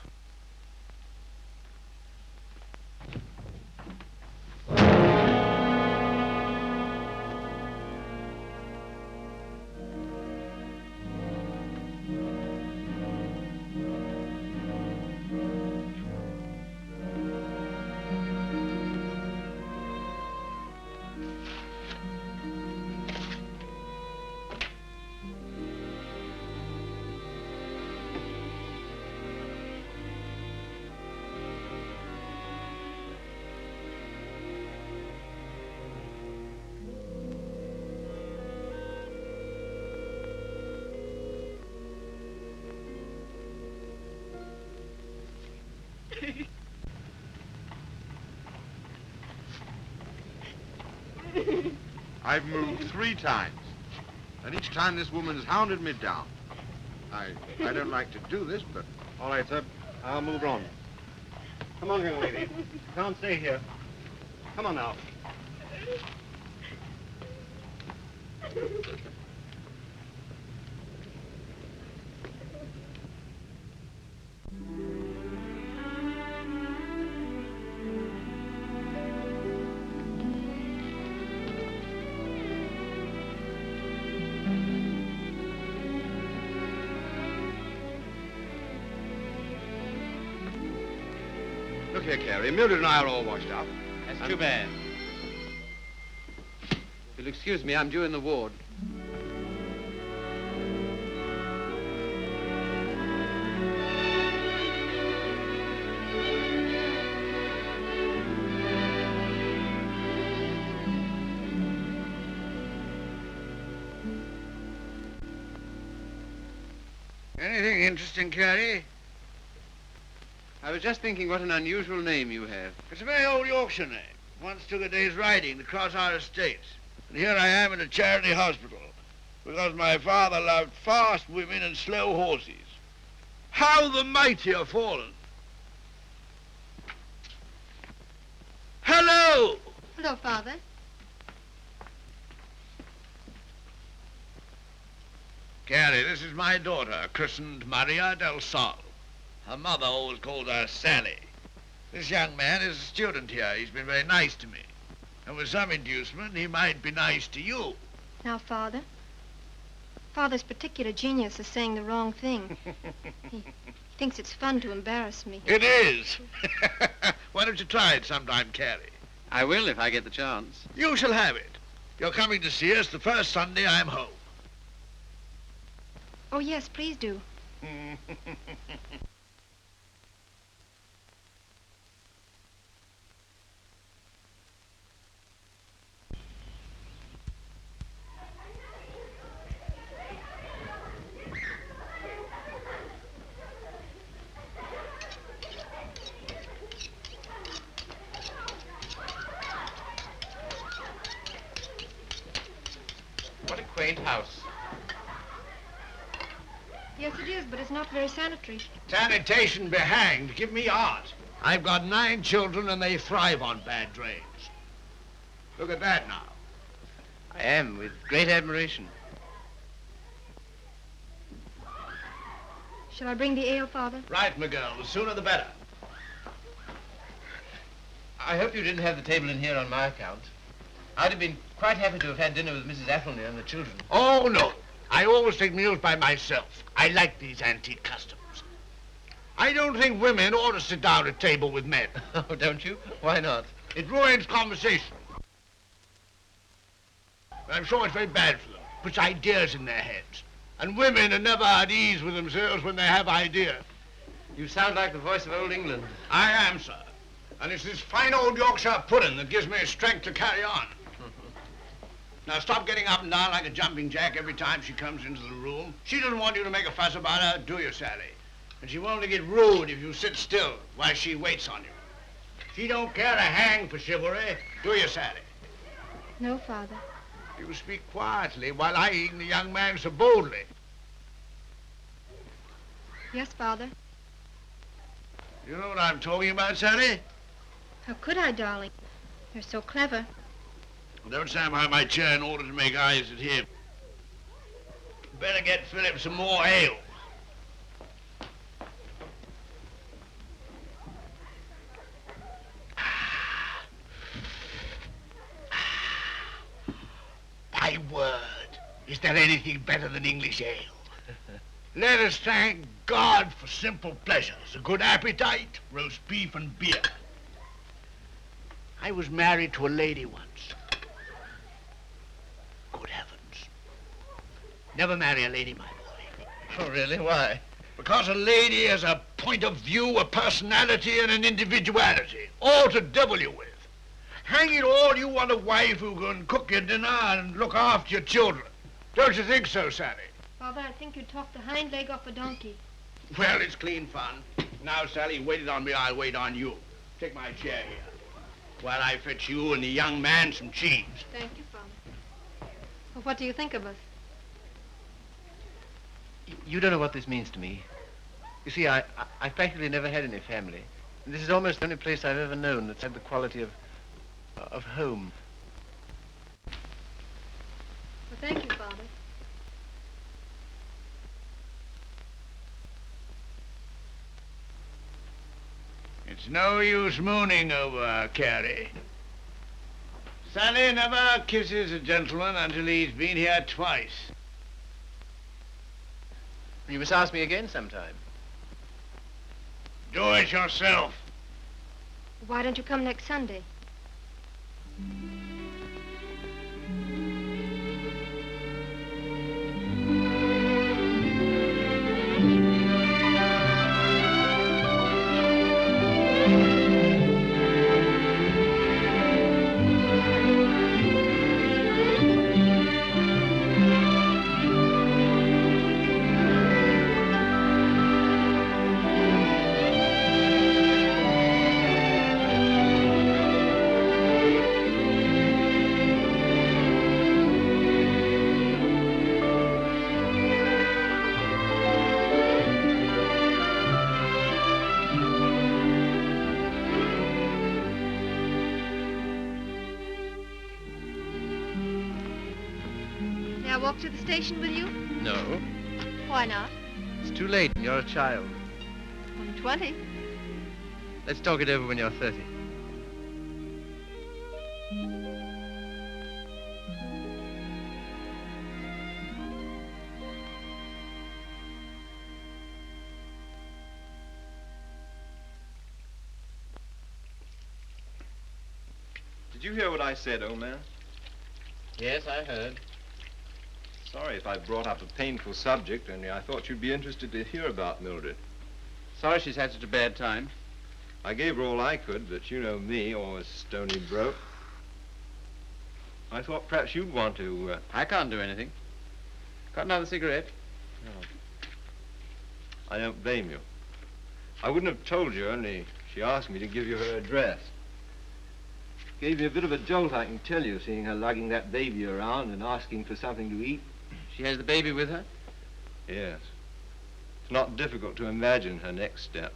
[SPEAKER 7] I've moved 3 times, and each time this woman's hounded me down. I don't like to do this, but...
[SPEAKER 12] All right, sir. I'll move on. Come on, young lady. You can't stay here. Come on now.
[SPEAKER 7] Look here, Carrie. Mildred and I are all washed up.
[SPEAKER 1] That's too bad. If you'll excuse me, I'm due in the ward.
[SPEAKER 4] Anything interesting, Carrie?
[SPEAKER 1] I was just thinking what an unusual name you have.
[SPEAKER 16] It's a very old Yorkshire name. Once took a day's riding across our estates. And here I am in a charity hospital because my father loved fast women and slow horses. How the mighty are fallen. Hello!
[SPEAKER 6] Hello, Father.
[SPEAKER 16] Carrie, this is my daughter, christened Maria del Sol. Her mother always called her Sally. This young man is a student here. He's been very nice to me. And with some inducement, he might be nice to you.
[SPEAKER 6] Now, Father,
[SPEAKER 17] Father's particular genius is saying the wrong thing. He thinks it's fun to embarrass me.
[SPEAKER 16] It is. Why don't you try it sometime, Carrie?
[SPEAKER 1] I will if I get the chance.
[SPEAKER 16] You shall have it. You're coming to see us the first Sunday I'm home.
[SPEAKER 17] Oh, yes, please do.
[SPEAKER 1] What a quaint house.
[SPEAKER 17] Yes, it is, but it's not very sanitary.
[SPEAKER 16] Sanitation be hanged. Give me art. I've got 9 children and they thrive on bad drains. Look at that now.
[SPEAKER 1] I am, with great admiration.
[SPEAKER 17] Shall I bring the ale, Father?
[SPEAKER 16] Right, my girl. The sooner the better.
[SPEAKER 1] I hope you didn't have the table in here on my account. I'd have been quite happy to have had dinner with Mrs. Athelney and the children.
[SPEAKER 16] Oh, no. I always take meals by myself. I like these antique customs. I don't think women ought to sit down at table with men.
[SPEAKER 1] Oh, don't you? Why not?
[SPEAKER 16] It ruins conversation. I'm sure it's very bad for them. Puts ideas in their heads. And women are never at ease with themselves when they have ideas.
[SPEAKER 1] You sound like the voice of old England.
[SPEAKER 16] I am, sir. And it's this fine old Yorkshire pudding that gives me strength to carry on. Now stop getting up and down like a jumping jack every time she comes into the room. She doesn't want you to make a fuss about her, do you, Sally? And she won't get rude if you sit still while she waits on you. She don't care a hang for chivalry, do you, Sally?
[SPEAKER 17] No, Father.
[SPEAKER 16] You speak quietly while eyeing the young man so boldly.
[SPEAKER 17] Yes, Father.
[SPEAKER 16] You know what I'm talking about, Sally?
[SPEAKER 17] How could I, darling? You're so clever.
[SPEAKER 16] Don't stand behind my chair in order to make eyes at him. Better get Philip some more ale. My word, is there anything better than English ale? Let us thank God for simple pleasures, a good appetite, roast beef and beer. I was married to a lady once. Good heavens. Never marry a lady, my boy.
[SPEAKER 1] Oh, really? Why?
[SPEAKER 16] Because a lady has a point of view, a personality, and an individuality, all to devil you with. Hang it all, you want a wife who can cook your dinner and look after your children. Don't you think so, Sally?
[SPEAKER 17] Father, I think you talked the hind leg off a donkey.
[SPEAKER 16] Well, it's clean fun. Now, Sally, you waited on me, I'll wait on you. Take my chair here, while I fetch you and the young man some cheese.
[SPEAKER 17] Thank you, Father. Well, what do you think of us?
[SPEAKER 1] You don't know what this means to me. You see, I've practically never had any family. And this is almost the only place I've ever known that's had the quality of home.
[SPEAKER 17] Well, thank you, Father.
[SPEAKER 16] It's no use mooning over her, Carrie. Sally never kisses a gentleman until he's been here twice.
[SPEAKER 1] You must ask me again sometime.
[SPEAKER 16] Do it yourself.
[SPEAKER 17] Why don't you come next Sunday? May I walk to the station with you?
[SPEAKER 1] No.
[SPEAKER 17] Why not?
[SPEAKER 1] It's too late. You're a child.
[SPEAKER 17] I'm 20.
[SPEAKER 1] Let's talk it over when you're 30.
[SPEAKER 8] Did you hear what I said, old man?
[SPEAKER 1] Yes, I heard.
[SPEAKER 8] Sorry if I brought up a painful subject, only I thought you'd be interested to hear about Mildred.
[SPEAKER 1] Sorry she's had such a bad time.
[SPEAKER 8] I gave her all I could, but you know me, always stony broke. I thought perhaps you'd want to...
[SPEAKER 1] I can't do anything. Got another cigarette?
[SPEAKER 8] No. I don't blame you. I wouldn't have told you, only she asked me to give you her address. Gave me a bit of a jolt, I can tell you, seeing her lugging that baby around and asking for something to eat.
[SPEAKER 1] She has the baby with her?
[SPEAKER 8] Yes. It's not difficult to imagine her next step.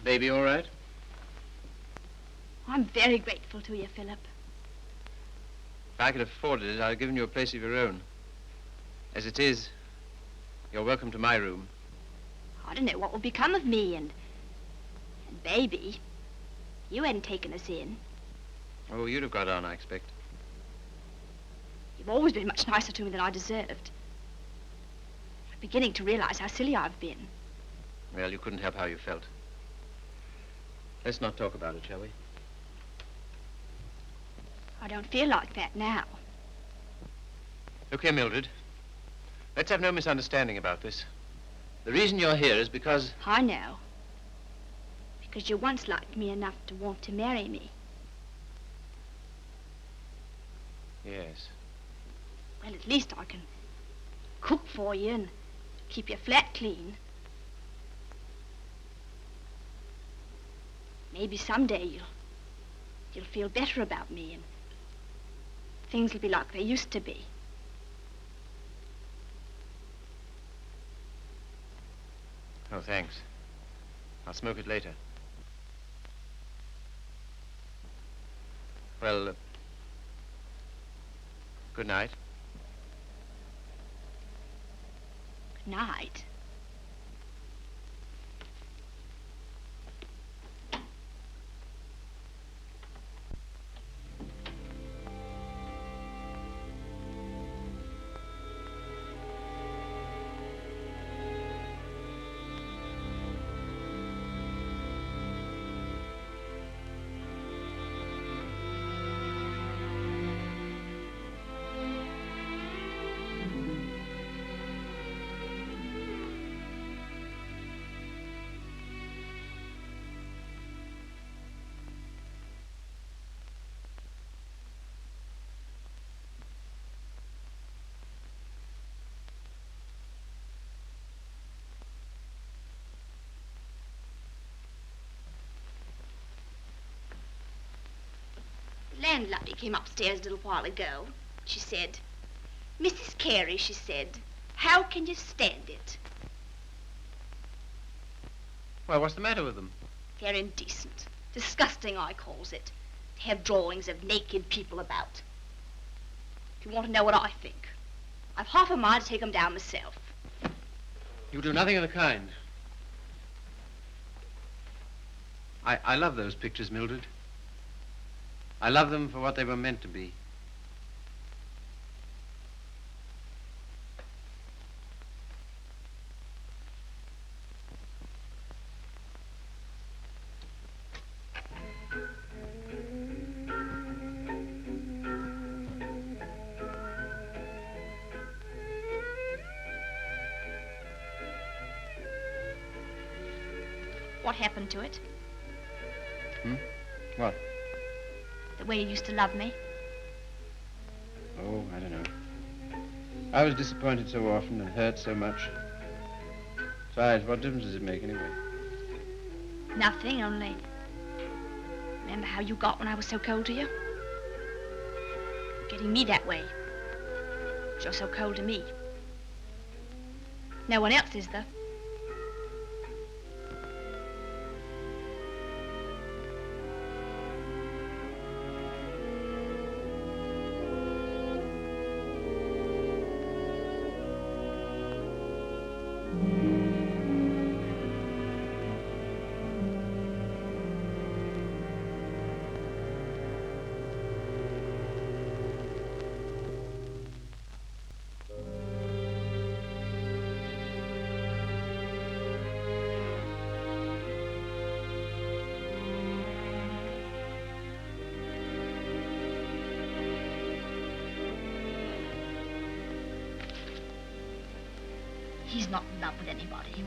[SPEAKER 1] Baby all right?
[SPEAKER 10] I'm very grateful to you, Philip.
[SPEAKER 1] If I could have afforded it, I'd have given you a place of your own. As it is, you're welcome to my room.
[SPEAKER 10] I don't know what would become of me and baby. You hadn't taken us in.
[SPEAKER 1] Oh, you'd have got on, I expect.
[SPEAKER 10] You've always been much nicer to me than I deserved. I'm beginning to realize how silly I've been.
[SPEAKER 1] Well, you couldn't help how you felt. Let's not talk about it, shall we?
[SPEAKER 10] I don't feel like that now.
[SPEAKER 1] Look here, Mildred. Let's have no misunderstanding about this. The reason you're here is because...
[SPEAKER 10] I know. Because you once liked me enough to want to marry me.
[SPEAKER 1] Yes.
[SPEAKER 10] Well, at least I can cook for you and keep your flat clean. Maybe someday you'll feel better about me and things will be like they used to be.
[SPEAKER 1] Oh, thanks. I'll smoke it later. Well, good night.
[SPEAKER 10] Good night. The landlady came upstairs a little while ago. She said, "Mrs. Carey," she said, "how can you stand it?"
[SPEAKER 1] Well, what's the matter with them?
[SPEAKER 10] They're indecent. Disgusting, I calls it. To have drawings of naked people about. If you want to know what I think, I've half a mind to take them down myself.
[SPEAKER 1] You do nothing of the kind. I love those pictures, Mildred. I love them for what they were meant to be.
[SPEAKER 10] What happened to it?
[SPEAKER 1] What?
[SPEAKER 10] The way you used to love me?
[SPEAKER 1] Oh, I don't know. I was disappointed so often and hurt so much. Besides, what difference does it make anyway?
[SPEAKER 10] Nothing, only... Remember how you got when I was so cold to you? Getting me that way. You're so cold to me. No one else is, though. He's not in love with anybody.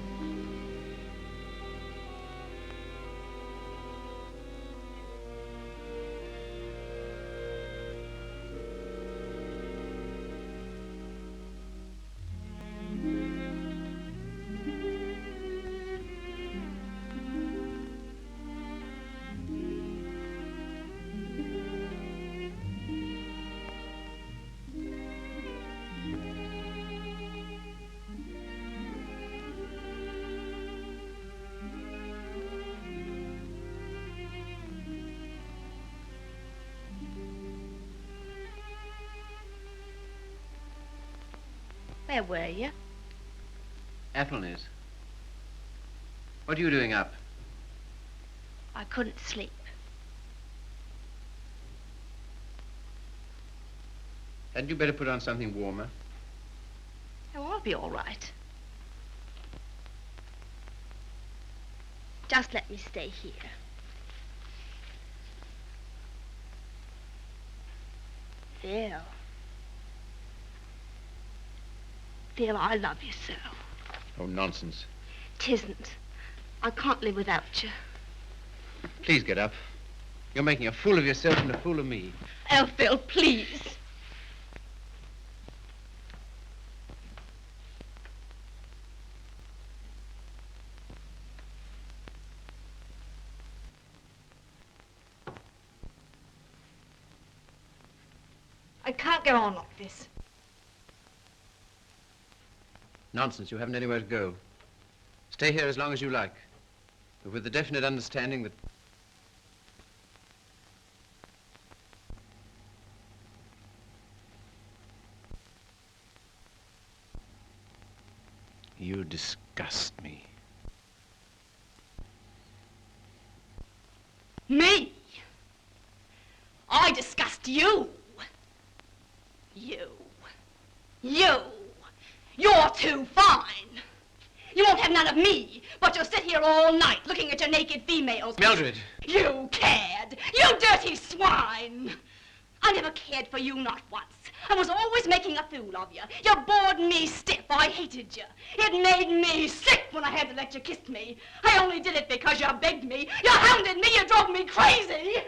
[SPEAKER 10] Where were you?
[SPEAKER 1] Athelney's. What are you doing up?
[SPEAKER 10] I couldn't sleep.
[SPEAKER 1] Hadn't you better put on something warmer?
[SPEAKER 10] Oh, I'll be all right. Just let me stay here. Phil. Phil, I love you so.
[SPEAKER 1] Oh, nonsense.
[SPEAKER 10] 'Tisn't. I can't live without you.
[SPEAKER 1] Please get up. You're making a fool of yourself and a fool of me.
[SPEAKER 10] Oh, Phil, please. I can't go on like this.
[SPEAKER 1] Nonsense. You haven't anywhere to go. Stay here as long as you like, but with the definite understanding that... You disgust me.
[SPEAKER 10] Me? I disgust you. You. You're too fine. You won't have none of me, but you'll sit here all night looking at your naked females.
[SPEAKER 1] Mildred!
[SPEAKER 10] You cad! You dirty swine! I never cared for you, not once. I was always making a fool of you. You bored me stiff. I hated you. It made me sick when I had to let you kiss me. I only did it because you begged me. You hounded me. You drove me crazy.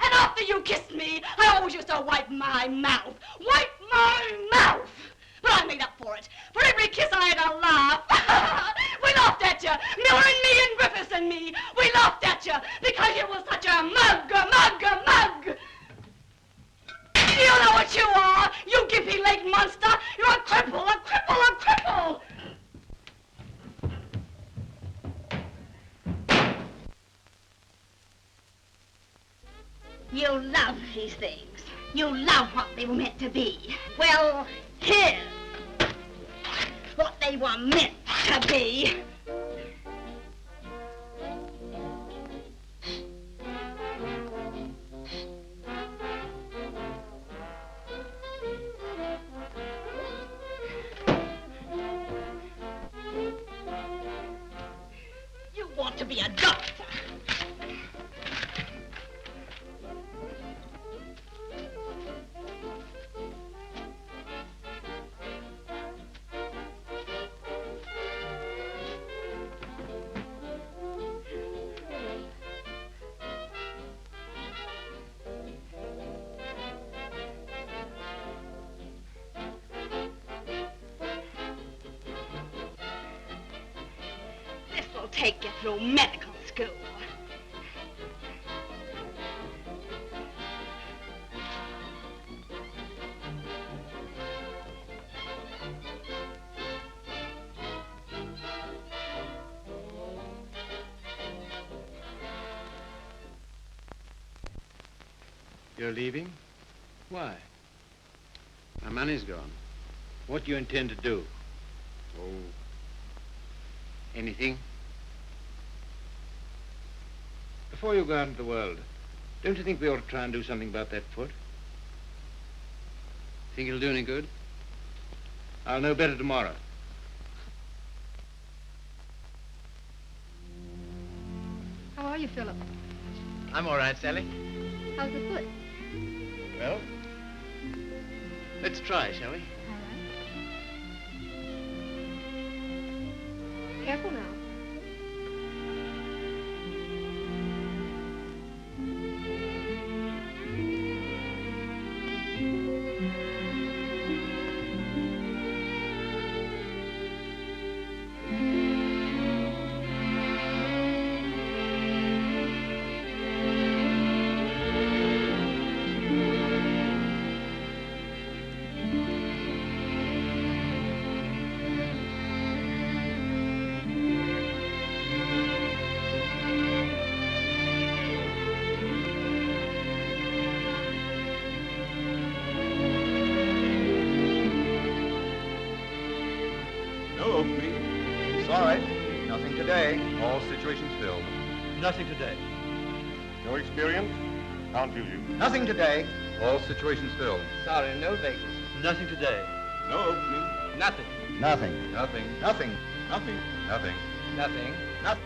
[SPEAKER 10] And after you kissed me, I always used to wipe my mouth. Wipe my mouth! But I made up for it. For every kiss I had a laugh. We laughed at you. Miller and me and Griffiths and me. We laughed at you because you were such a mug. You know what you are, you gimpy-legged monster. You're a cripple. You love these things. You love what they were meant to be. Well, here's what they were meant to be. You want to be a doctor. take you through medical school.
[SPEAKER 1] You're leaving? Why? My money's gone.
[SPEAKER 4] What do you intend to do?
[SPEAKER 1] Oh, anything.
[SPEAKER 4] Before you go out into the world, don't you think we ought to try and do something about that foot?
[SPEAKER 1] Think it'll do any good?
[SPEAKER 4] I'll know better tomorrow.
[SPEAKER 17] How are you, Philip?
[SPEAKER 1] I'm all right, Sally.
[SPEAKER 17] How's the foot?
[SPEAKER 1] Well, let's try, shall we?
[SPEAKER 17] All right. Careful now.
[SPEAKER 7] Sorry, nothing today. All situations filled.
[SPEAKER 12] Nothing today.
[SPEAKER 9] No experience? Can't use you.
[SPEAKER 7] Nothing today. All situations filled.
[SPEAKER 11] Sorry, no vacancy.
[SPEAKER 12] Nothing today.
[SPEAKER 9] No opening.
[SPEAKER 12] Nothing.
[SPEAKER 7] Nothing.
[SPEAKER 9] Nothing.
[SPEAKER 7] Nothing.
[SPEAKER 9] Nothing.
[SPEAKER 7] Nothing.
[SPEAKER 11] Nothing.
[SPEAKER 7] Nothing.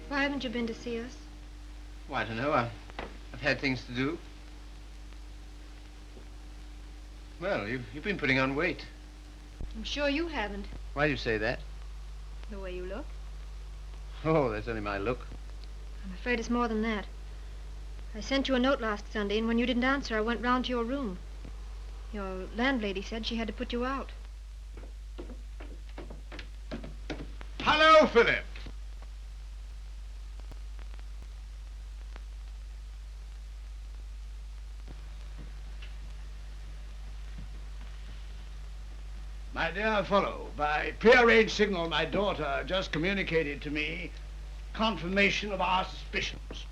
[SPEAKER 17] Why haven't you been to see us?
[SPEAKER 1] Well, I don't know. I've had things to do. Well, you've been putting on weight.
[SPEAKER 17] I'm sure you haven't,
[SPEAKER 1] Why do you say that?
[SPEAKER 17] the way you look.
[SPEAKER 1] Oh, that's only my look.
[SPEAKER 17] I'm afraid it's more than that. I sent you a note last Sunday, and when you didn't answer, I went round to your room. Your landlady said she had to put you out.
[SPEAKER 16] Hello, Philip. My dear fellow, by prearranged signal, my daughter just communicated to me confirmation of our suspicions.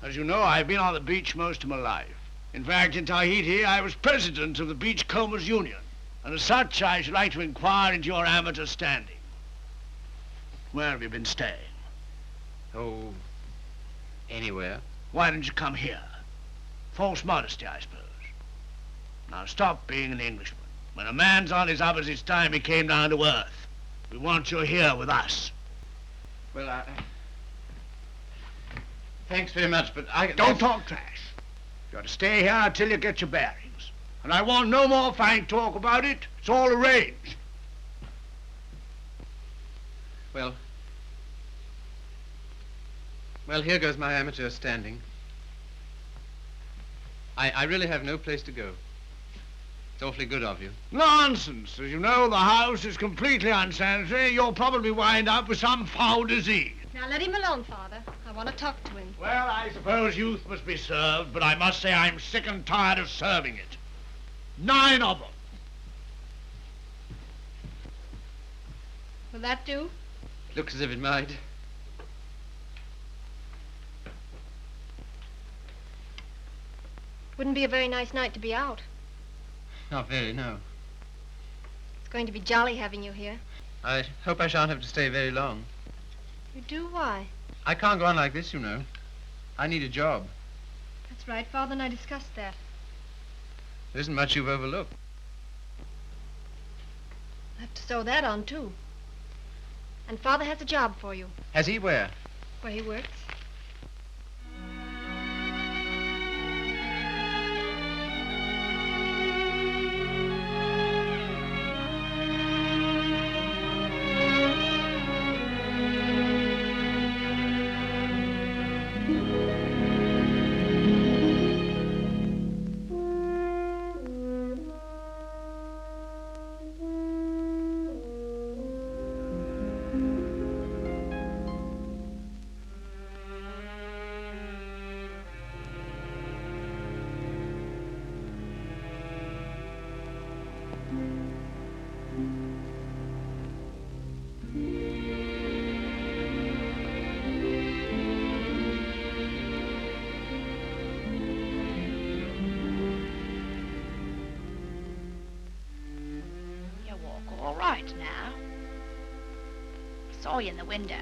[SPEAKER 16] As you know, I've been on the beach most of my life. In fact, in Tahiti, I was president of the Beachcombers Union. And as such, I should like to inquire into your amateur standing. Where have you been staying?
[SPEAKER 1] Oh, anywhere.
[SPEAKER 16] Why didn't you come here? False modesty, I suppose. Now stop being an Englishman. When a man's on his uppers, it's time he came down to earth. We want you here with us.
[SPEAKER 1] Well, thanks very much, but I...
[SPEAKER 16] Don't talk trash. You ought to stay here until you get your bearings. And I want no more fine talk about it. It's all arranged.
[SPEAKER 1] Well, here goes my amateur standing. I really have no place to go. It's awfully good of you.
[SPEAKER 16] Nonsense. As you know, the house is completely unsanitary. You'll probably wind up with some foul disease.
[SPEAKER 17] Now let him alone, Father. I want to talk to him.
[SPEAKER 16] Well, I suppose youth must be served, but I must say I'm sick and tired of serving it. 9 of them.
[SPEAKER 17] Will that do?
[SPEAKER 1] Looks as if it might.
[SPEAKER 17] Wouldn't be a very nice night to be out.
[SPEAKER 1] Not very, no.
[SPEAKER 17] It's going to be jolly having you here.
[SPEAKER 1] I hope I shan't have to stay very long.
[SPEAKER 17] You do? Why?
[SPEAKER 1] I can't go on like this, you know. I need a job.
[SPEAKER 17] That's right. Father and I discussed that.
[SPEAKER 1] There isn't much you've overlooked.
[SPEAKER 17] I have to sew that on, too. And Father has a job for you.
[SPEAKER 1] Has he? Where?
[SPEAKER 17] Where he works.
[SPEAKER 10] All right now. I saw you in the window.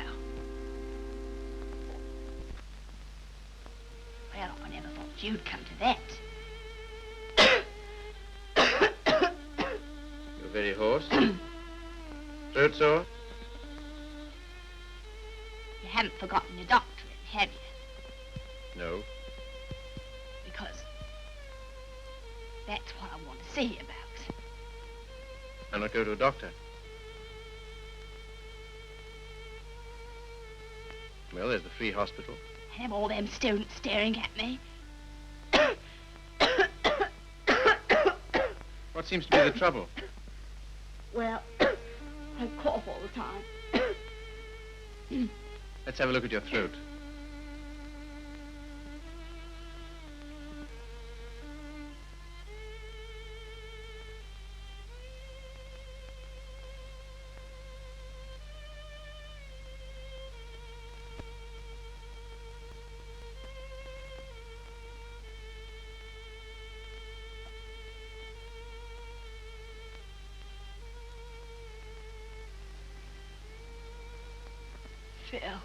[SPEAKER 10] Well, I never thought you'd come to that.
[SPEAKER 1] You're very hoarse. Throat sore?
[SPEAKER 10] You haven't forgotten your doctorate, have you?
[SPEAKER 1] No.
[SPEAKER 10] Because that's what I want to see you about.
[SPEAKER 1] I'll not go to a doctor. Well, there's the free hospital.
[SPEAKER 10] Have all them students staring at me.
[SPEAKER 1] What seems to be the trouble?
[SPEAKER 10] Well, I cough all the time.
[SPEAKER 1] Let's have a look at your throat.
[SPEAKER 10] Phil,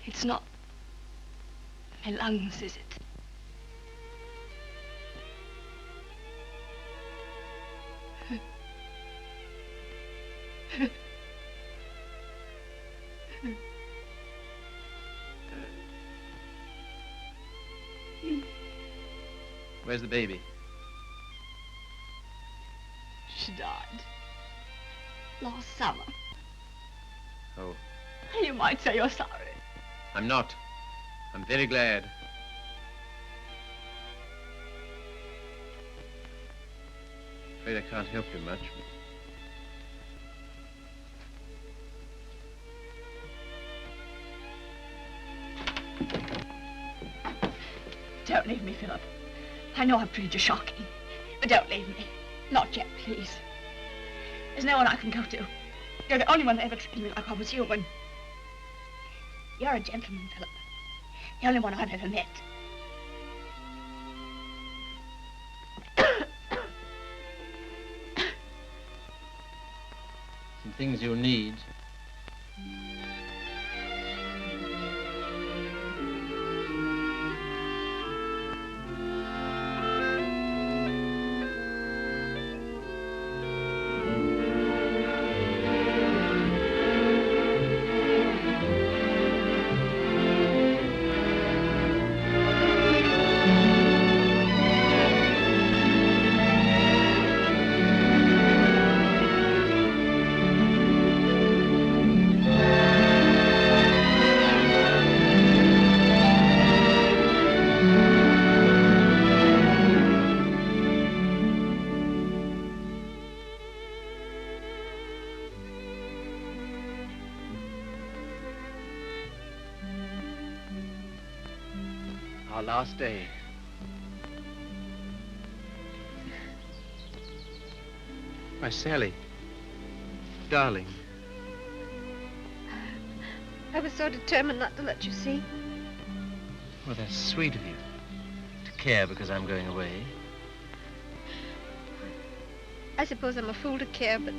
[SPEAKER 10] it's not my lungs, is it?
[SPEAKER 1] Where's the baby?
[SPEAKER 10] She died last summer.
[SPEAKER 1] Oh,
[SPEAKER 10] You might say you're sorry.
[SPEAKER 1] I'm not. I'm very glad. Afraid I can't help you much.
[SPEAKER 10] Don't leave me, Philip. I know I've treated you shocking, but don't leave me. Not yet, please. There's no one I can go to. You're the only one that ever treated me like I was human. You're a gentleman, Philip. The only one I've ever met.
[SPEAKER 1] Some things you'll need. Our last day. Why, Sally. Darling.
[SPEAKER 17] I was so determined not to let you see.
[SPEAKER 1] Well, that's sweet of you. To care because I'm going away.
[SPEAKER 17] I suppose I'm a fool to care, but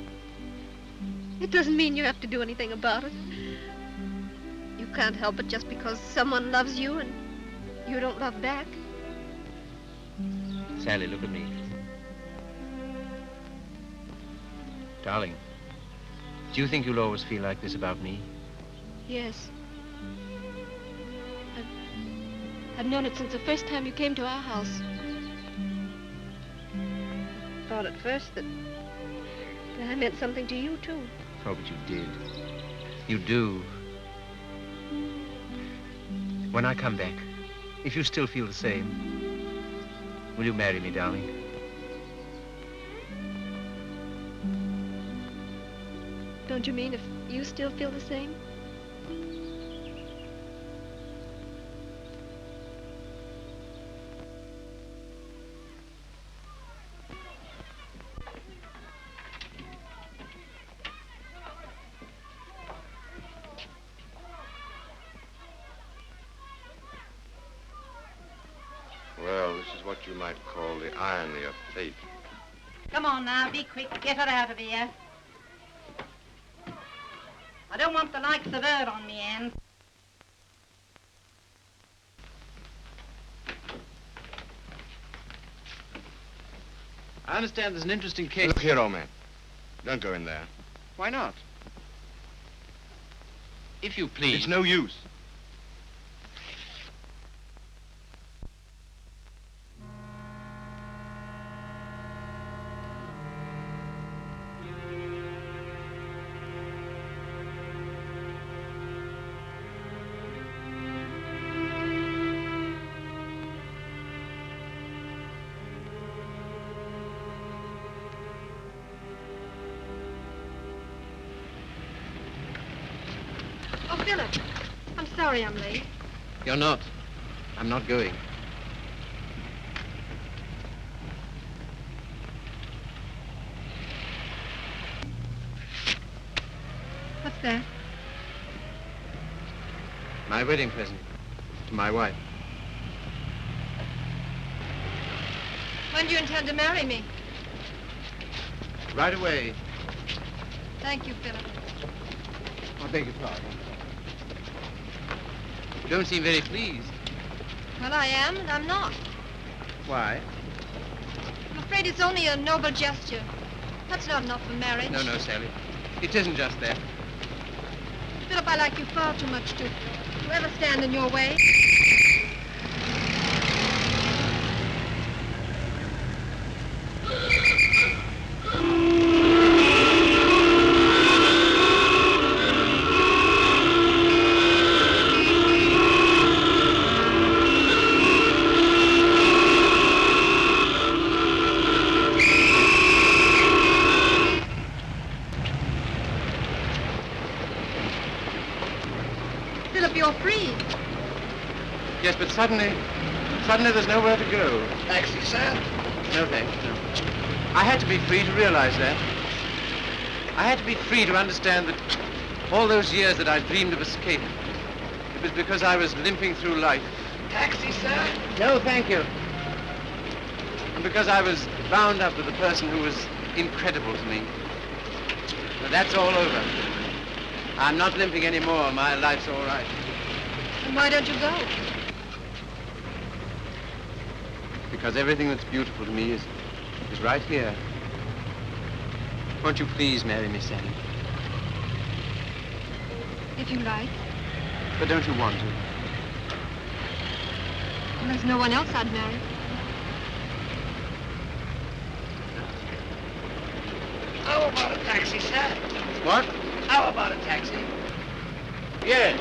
[SPEAKER 17] it doesn't mean you have to do anything about it. You can't help it just because someone loves you and you don't love back.
[SPEAKER 1] Sally, look at me. Darling, do you think you'll always feel like this about me?
[SPEAKER 17] Yes. I've known it since the first time you came to our house. I thought at first that I meant something to you, too.
[SPEAKER 1] Oh, but you did. You do. When I come back, if you still feel the same, will you marry me, darling?
[SPEAKER 17] Don't you mean if you still feel the same?
[SPEAKER 7] Well, this is what you might call the irony of fate.
[SPEAKER 18] Come on now, be quick. Get her out of here. I don't want the likes of her on me end.
[SPEAKER 1] I understand there's an interesting case.
[SPEAKER 7] Look here, old man. Don't go in there.
[SPEAKER 1] Why not? If you please.
[SPEAKER 7] It's no use.
[SPEAKER 17] Oh, Philip, I'm sorry I'm late.
[SPEAKER 1] You're not. I'm not going.
[SPEAKER 17] What's that?
[SPEAKER 1] My wedding present to my wife.
[SPEAKER 17] When do you intend to marry me?
[SPEAKER 1] Right away.
[SPEAKER 17] Thank you, Philip.
[SPEAKER 1] I beg your pardon. You don't seem very pleased.
[SPEAKER 17] Well, I am, and I'm not.
[SPEAKER 1] Why?
[SPEAKER 17] I'm afraid it's only a noble gesture. That's not enough for marriage.
[SPEAKER 1] No, Sally. It isn't just that.
[SPEAKER 17] Philip, I like you far too much to ever stand in your way. Philip, you're free.
[SPEAKER 1] Yes, but suddenly there's nowhere to go.
[SPEAKER 16] Taxi, sir?
[SPEAKER 1] No, thanks, no. I had to be free to realize that. I had to be free to understand that all those years that I dreamed of escape, it was because I was limping through life.
[SPEAKER 16] Taxi, sir?
[SPEAKER 1] No, thank you. And because I was bound up with a person who was incredible to me. But that's all over. I'm not limping anymore. My life's all right.
[SPEAKER 17] And why don't you go?
[SPEAKER 1] Because everything that's beautiful to me is right here. Won't you please marry me, Sally?
[SPEAKER 17] If you like.
[SPEAKER 1] But don't you want to?
[SPEAKER 17] Well, there's no one else I'd marry.
[SPEAKER 16] How about a taxi, sir?
[SPEAKER 1] What?
[SPEAKER 16] How about a taxi?
[SPEAKER 1] Yes.